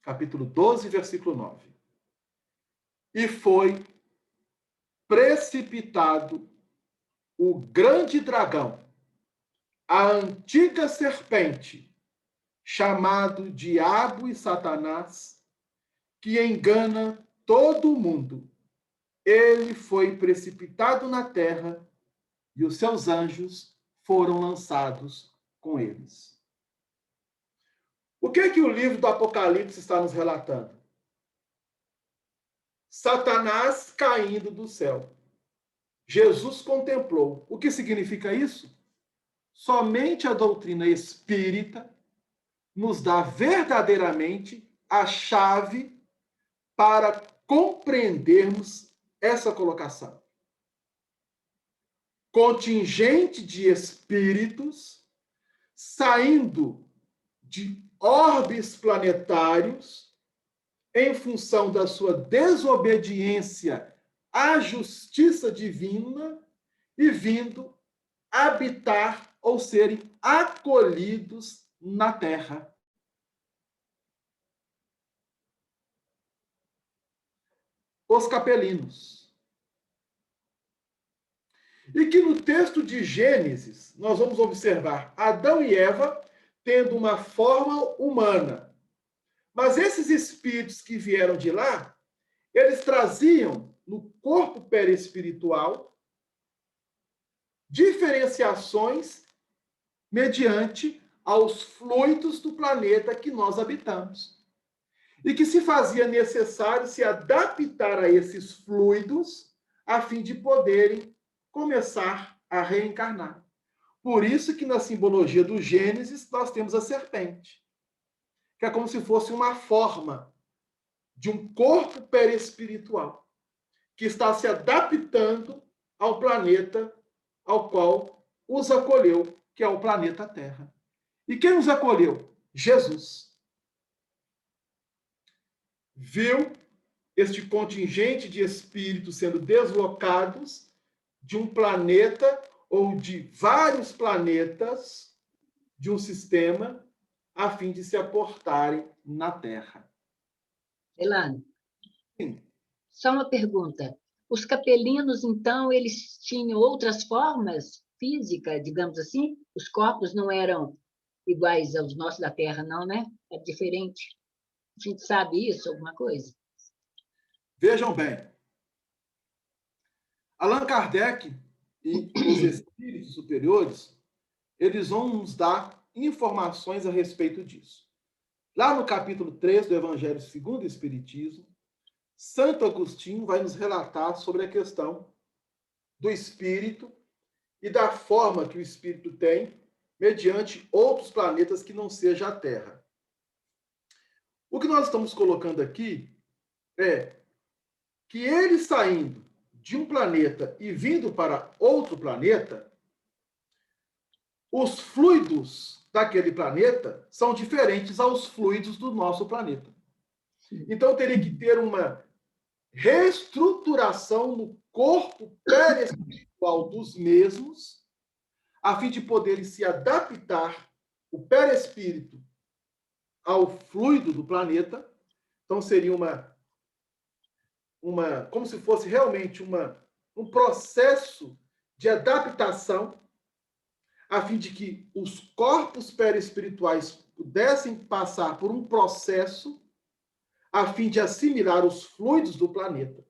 capítulo 12, versículo 9. E foi precipitado o grande dragão, a antiga serpente, chamado Diabo e Satanás, que engana todo o mundo. Ele foi precipitado na terra e os seus anjos foram lançados com eles. O que o livro do Apocalipse está nos relatando? Satanás caindo do céu. Jesus contemplou. O que significa isso? Somente a doutrina espírita nos dá verdadeiramente a chave para compreendermos essa colocação. Contingente de espíritos saindo de orbes planetários em função da sua desobediência à justiça divina e vindo habitar ou serem acolhidos na Terra. Os capelinos. E que no texto de Gênesis, nós vamos observar Adão e Eva tendo uma forma humana. Mas esses espíritos que vieram de lá, eles traziam no corpo perispiritual diferenciações mediante aos fluidos do planeta que nós habitamos. E que se fazia necessário se adaptar a esses fluidos a fim de poderem começar a reencarnar. Por isso que na simbologia do Gênesis nós temos a serpente, que é como se fosse uma forma de um corpo perispiritual que está se adaptando ao planeta ao qual os acolheu, que é o planeta Terra. E quem nos acolheu? Jesus. Viu este contingente de espíritos sendo deslocados de um planeta ou de vários planetas de um sistema a fim de se aportarem na Terra. Elane, Sim. Só uma pergunta. Os capelinos, então, eles tinham outras formas físicas, digamos assim? Os corpos não eram iguais aos nossos da Terra, não, né? É diferente. A gente sabe isso, alguma coisa? Vejam bem. Allan Kardec E os espíritos superiores, eles vão nos dar informações a respeito disso. Lá no capítulo 3 do Evangelho segundo o Espiritismo, Santo Agostinho vai nos relatar sobre a questão do espírito e da forma que o espírito tem mediante outros planetas que não seja a Terra. O que nós estamos colocando aqui é que ele saindo de um planeta e vindo para outro planeta, os fluidos daquele planeta são diferentes aos fluidos do nosso planeta. Então, teria que ter uma reestruturação no corpo perespiritual dos mesmos, a fim de poderem se adaptar, o perespírito, ao fluido do planeta. Então, seria como se fosse realmente um processo de adaptação, a fim de que os corpos perespirituais pudessem passar por um processo a fim de assimilar os fluidos do planeta.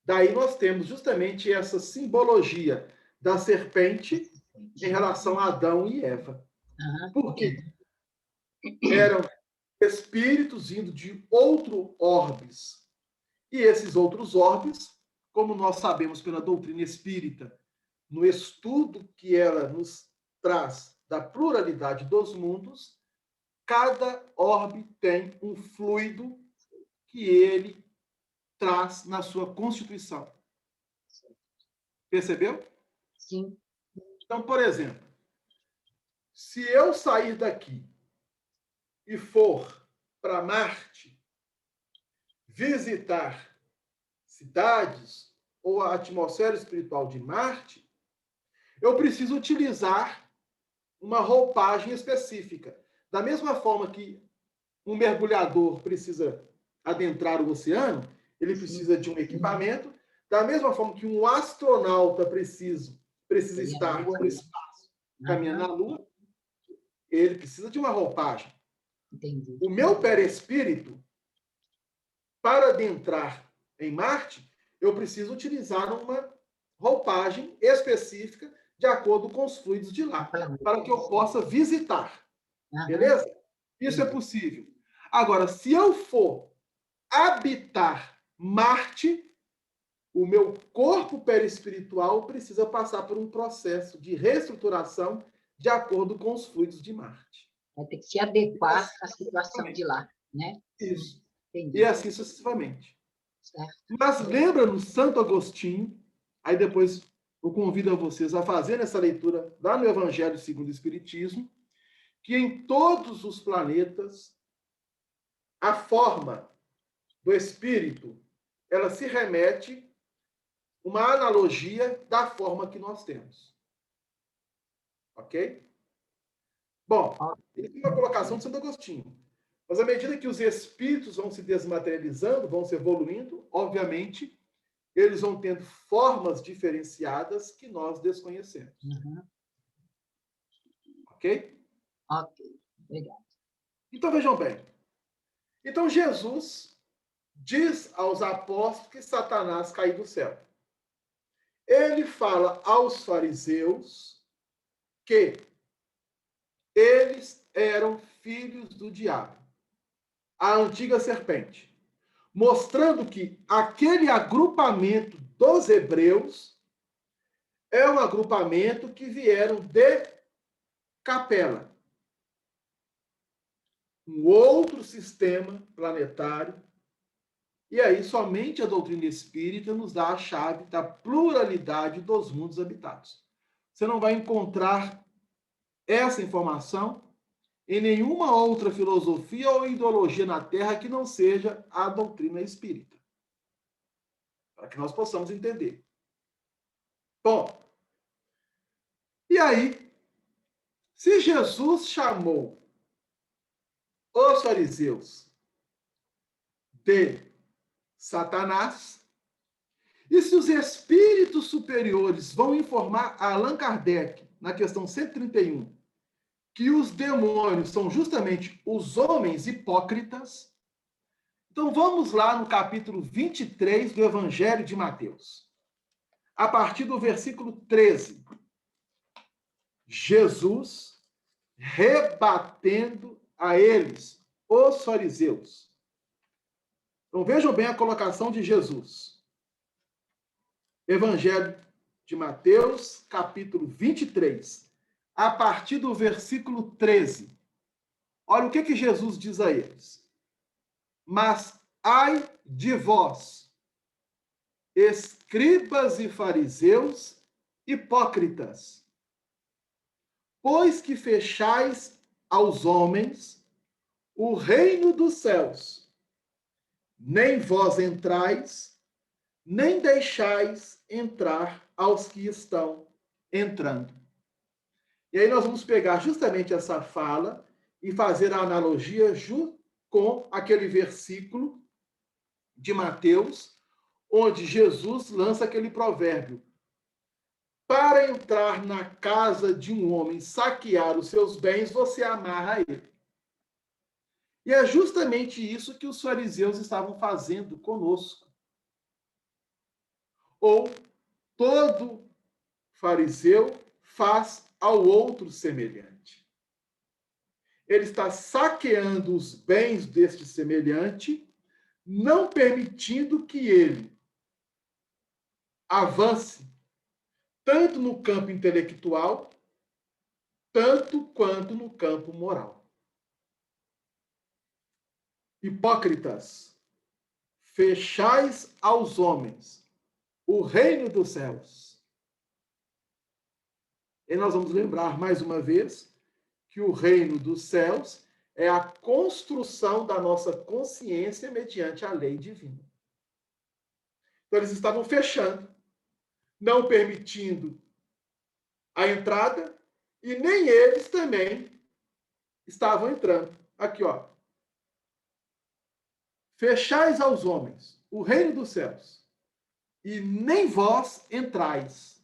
Daí nós temos justamente essa simbologia da serpente em relação a Adão e Eva. Porque eram espíritos vindo de outro orbes. E esses outros orbes, como nós sabemos pela doutrina espírita, no estudo que ela nos traz da pluralidade dos mundos, cada orbe tem um fluido que ele traz na sua constituição. Percebeu? Sim. Então, por exemplo, se eu sair daqui e for para Marte visitar cidades ou a atmosfera espiritual de Marte, eu preciso utilizar uma roupagem específica. Da mesma forma que um mergulhador precisa adentrar o oceano, ele precisa de um equipamento. Da mesma forma que um astronauta precisa estar no espaço, caminhando na Lua, ele precisa de uma roupagem. Entendi. O meu perespírito, para adentrar em Marte, eu preciso utilizar uma roupagem específica de acordo com os fluidos de lá, para que eu possa visitar. Beleza? Isso é possível. Agora, se eu for habitar Marte, o meu corpo perispiritual precisa passar por um processo de reestruturação de acordo com os fluidos de Marte. Vai ter que se adequar à situação de lá, né? Isso. Entendi. E assim sucessivamente. Certo. Mas lembra no Santo Agostinho, aí depois eu convido a vocês a fazerem essa leitura lá no Evangelho segundo o Espiritismo, que em todos os planetas a forma do espírito, ela se remete uma analogia da forma que nós temos. Ok? Bom, isso é uma colocação de Santo Agostinho. Mas à medida que os espíritos vão se desmaterializando, vão se evoluindo, obviamente, eles vão tendo formas diferenciadas que nós desconhecemos. Ok? Ok, obrigado. Então, vejam bem. Então, Jesus diz aos apóstolos que Satanás caiu do céu. Ele fala aos fariseus que eles eram filhos do diabo, a antiga serpente, mostrando que aquele agrupamento dos hebreus é um agrupamento que vieram de Capela, um outro sistema planetário. E aí, somente a doutrina espírita nos dá a chave da pluralidade dos mundos habitados. Você não vai encontrar essa informação em nenhuma outra filosofia ou ideologia na Terra que não seja a doutrina espírita. Para que nós possamos entender. Bom, e aí, se Jesus chamou os fariseus de Satanás, e se os espíritos superiores vão informar a Allan Kardec, na questão 131, que os demônios são justamente os homens hipócritas, então vamos lá no capítulo 23 do Evangelho de Mateus. a partir do versículo 13. Jesus rebatendo a eles, os fariseus. Então vejam bem a colocação de Jesus. Evangelho de Mateus, capítulo 23, a partir do versículo 13. Olha o que Jesus diz a eles. Mas ai de vós, escribas e fariseus, hipócritas, pois que fechais aos homens o reino dos céus, nem vós entrais, nem deixais entrar aos que estão entrando. E aí nós vamos pegar justamente essa fala e fazer a analogia com aquele versículo de Mateus, onde Jesus lança aquele provérbio: para entrar na casa de um homem, saquear os seus bens, você amarra ele. E é justamente isso que os fariseus estavam fazendo conosco. Ou todo fariseu faz ao outro semelhante. Ele está saqueando os bens deste semelhante, não permitindo que ele avance tanto no campo intelectual, tanto quanto no campo moral. Hipócritas, fechais aos homens o reino dos céus. E nós vamos lembrar mais uma vez que o reino dos céus é a construção da nossa consciência mediante a lei divina. Então eles estavam fechando, não permitindo a entrada, e nem eles também estavam entrando. Aqui, ó. Fechais aos homens o reino dos céus, e nem vós entrais,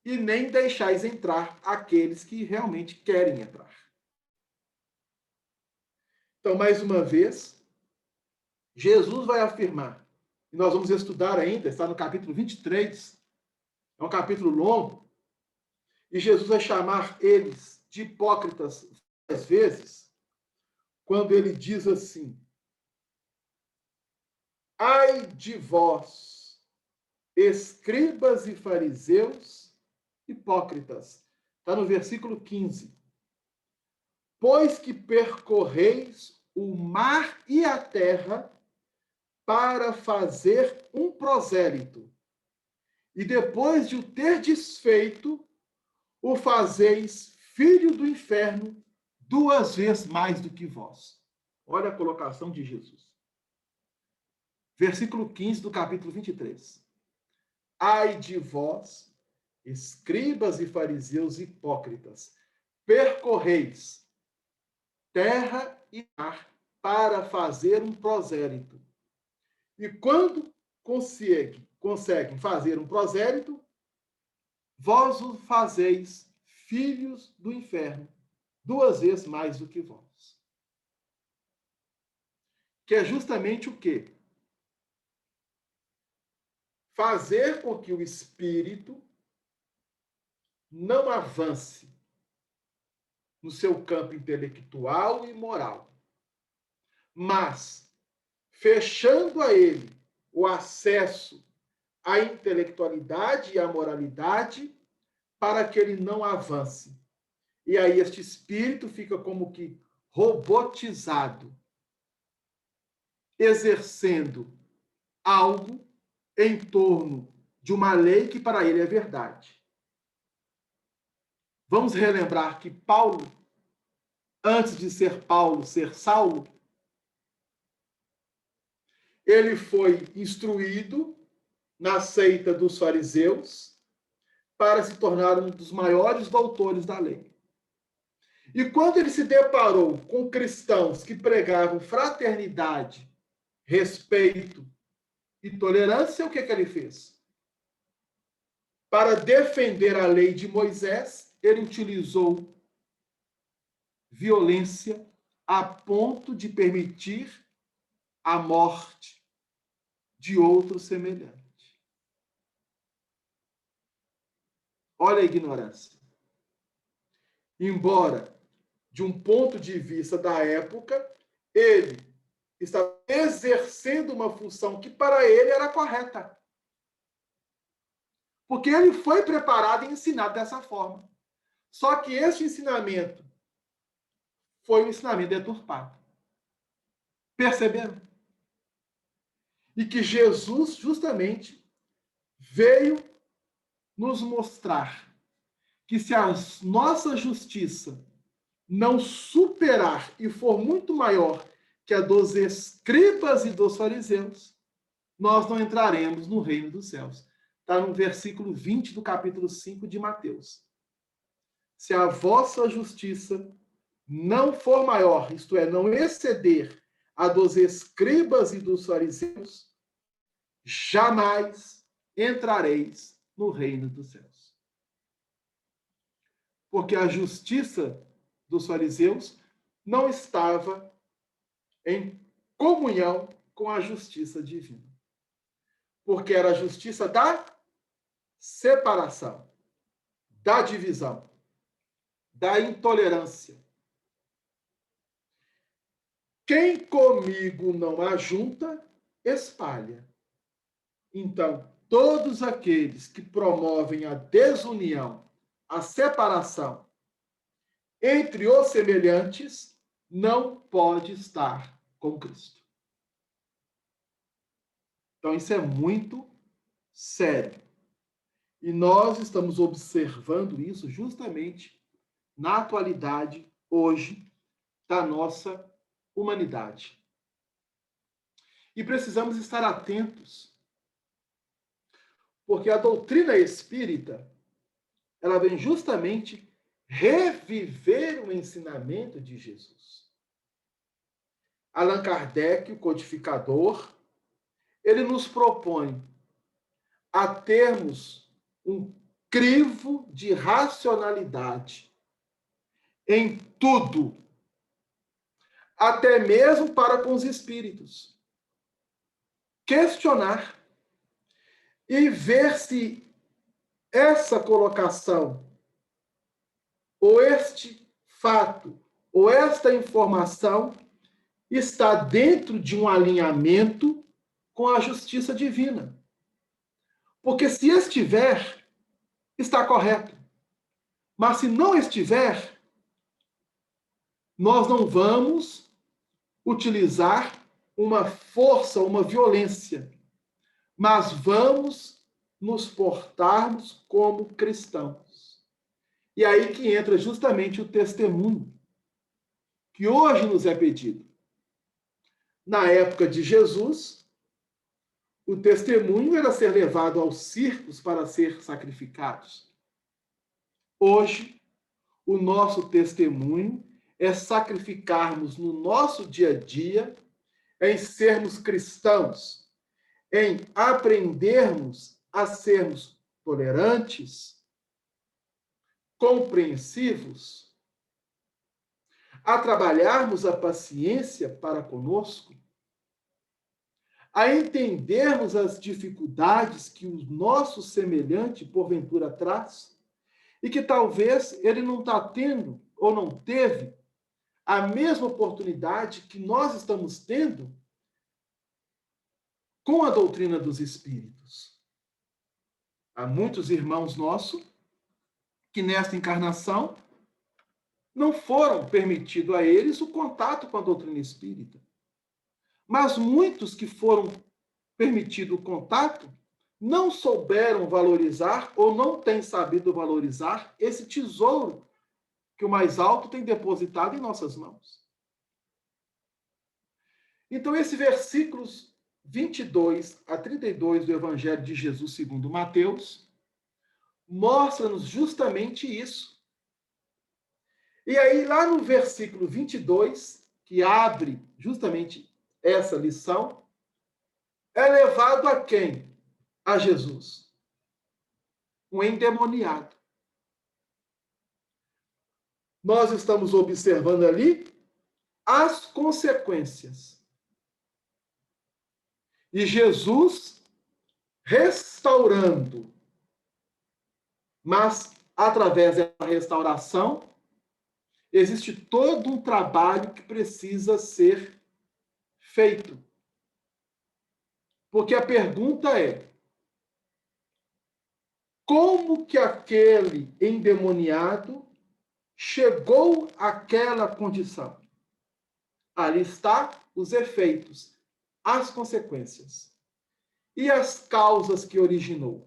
e nem deixais entrar aqueles que realmente querem entrar. Então, mais uma vez, Jesus vai afirmar, e nós vamos estudar ainda, está no capítulo 23, é um capítulo longo, e Jesus vai chamar eles de hipócritas várias vezes, quando ele diz assim: ai de vós, escribas e fariseus, hipócritas. Está no versículo 15. Pois que percorreis o mar e a terra para fazer um prosélito, e depois de o ter desfeito, o fazeis filho do inferno 2 vezes mais do que vós. Olha a colocação de Jesus. Versículo 15 do capítulo 23. Ai de vós, escribas e fariseus hipócritas, percorreis terra e mar para fazer um prosélito. E quando conseguem fazer um prosélito, vós o fazeis filhos do inferno 2 vezes mais do que vós. Que é justamente o quê? Fazer com que o espírito não avance no seu campo intelectual e moral, mas fechando a ele o acesso à intelectualidade e à moralidade para que ele não avance. E aí este espírito fica como que robotizado, exercendo algo em torno de uma lei que para ele é verdade. Vamos relembrar que Paulo, antes de ser Paulo, ser Saulo, ele foi instruído na seita dos fariseus para se tornar um dos maiores doutores da lei. E quando ele se deparou com cristãos que pregavam fraternidade, respeito e tolerância, o que ele fez? Para defender a lei de Moisés, ele utilizou violência a ponto de permitir a morte de outro semelhante. Olha a ignorância. Embora, de um ponto de vista da época, ele estava exercendo uma função que para ele era correta. Porque ele foi preparado e ensinado dessa forma. Só que este ensinamento foi um ensinamento deturpado. Perceberam? E que Jesus, justamente, veio nos mostrar que se a nossa justiça não superar e for muito maior que a dos escribas e dos fariseus, nós não entraremos no reino dos céus. Está no versículo 20 do capítulo 5 de Mateus. Se a vossa justiça não for maior, isto é, não exceder a dos escribas e dos fariseus, jamais entrareis no reino dos céus. Porque a justiça dos fariseus não estava em comunhão com a justiça divina. Porque era a justiça da separação, da divisão, da intolerância. Quem comigo não ajunta, espalha. Então, todos aqueles que promovem a desunião, a separação entre os semelhantes, não pode estar com Cristo. Então, isso é muito sério. E nós estamos observando isso justamente na atualidade, hoje, da nossa humanidade. E precisamos estar atentos, porque a doutrina espírita, ela vem justamente reviver o ensinamento de Jesus. Allan Kardec, o codificador, ele nos propõe a termos um crivo de racionalidade em tudo, até mesmo para com os espíritos. Questionar e ver se essa colocação, ou este fato, ou esta informação está dentro de um alinhamento com a justiça divina. Porque se estiver, está correto. Mas se não estiver, nós não vamos utilizar uma força, uma violência, mas vamos nos portarmos como cristãos. E aí que entra justamente o testemunho, que hoje nos é pedido. Na época de Jesus, o testemunho era ser levado aos circos para ser sacrificados. Hoje, o nosso testemunho é sacrificarmos no nosso dia a dia, em sermos cristãos, em aprendermos a sermos tolerantes, compreensivos, a trabalharmos a paciência para conosco, a entendermos as dificuldades que o nosso semelhante, porventura, traz, e que talvez ele não está tendo ou não teve a mesma oportunidade que nós estamos tendo com a doutrina dos espíritos. Há muitos irmãos nossos que nesta encarnação não foram permitido a eles o contato com a doutrina espírita. Mas muitos que foram permitido o contato não souberam valorizar ou não têm sabido valorizar esse tesouro que o mais alto tem depositado em nossas mãos. Então, esses versículos 22 a 32 do Evangelho de Jesus segundo Mateus mostra-nos justamente isso. E aí, lá no versículo 22, que abre justamente essa lição, é levado a quem? A Jesus. Um endemoniado. Nós estamos observando ali as consequências. E Jesus restaurando Mas, através da restauração, existe todo um trabalho que precisa ser feito. Porque a pergunta é: como que aquele endemoniado chegou àquela condição? Ali está os efeitos, as consequências e as causas que originou.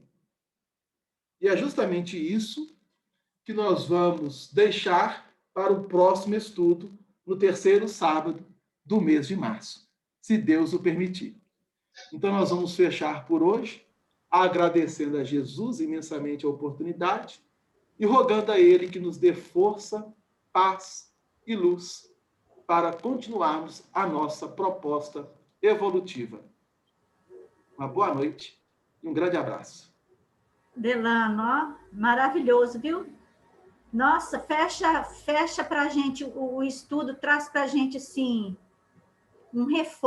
E é justamente isso que nós vamos deixar para o próximo estudo, no terceiro sábado do mês de março, se Deus o permitir. Então, nós vamos fechar por hoje, agradecendo a Jesus imensamente a oportunidade e rogando a Ele que nos dê força, paz e luz para continuarmos a nossa proposta evolutiva. Uma boa noite e um grande abraço. Delano, ó, maravilhoso, viu? Nossa, fecha para a gente o estudo, traz para a gente, assim, um reforço.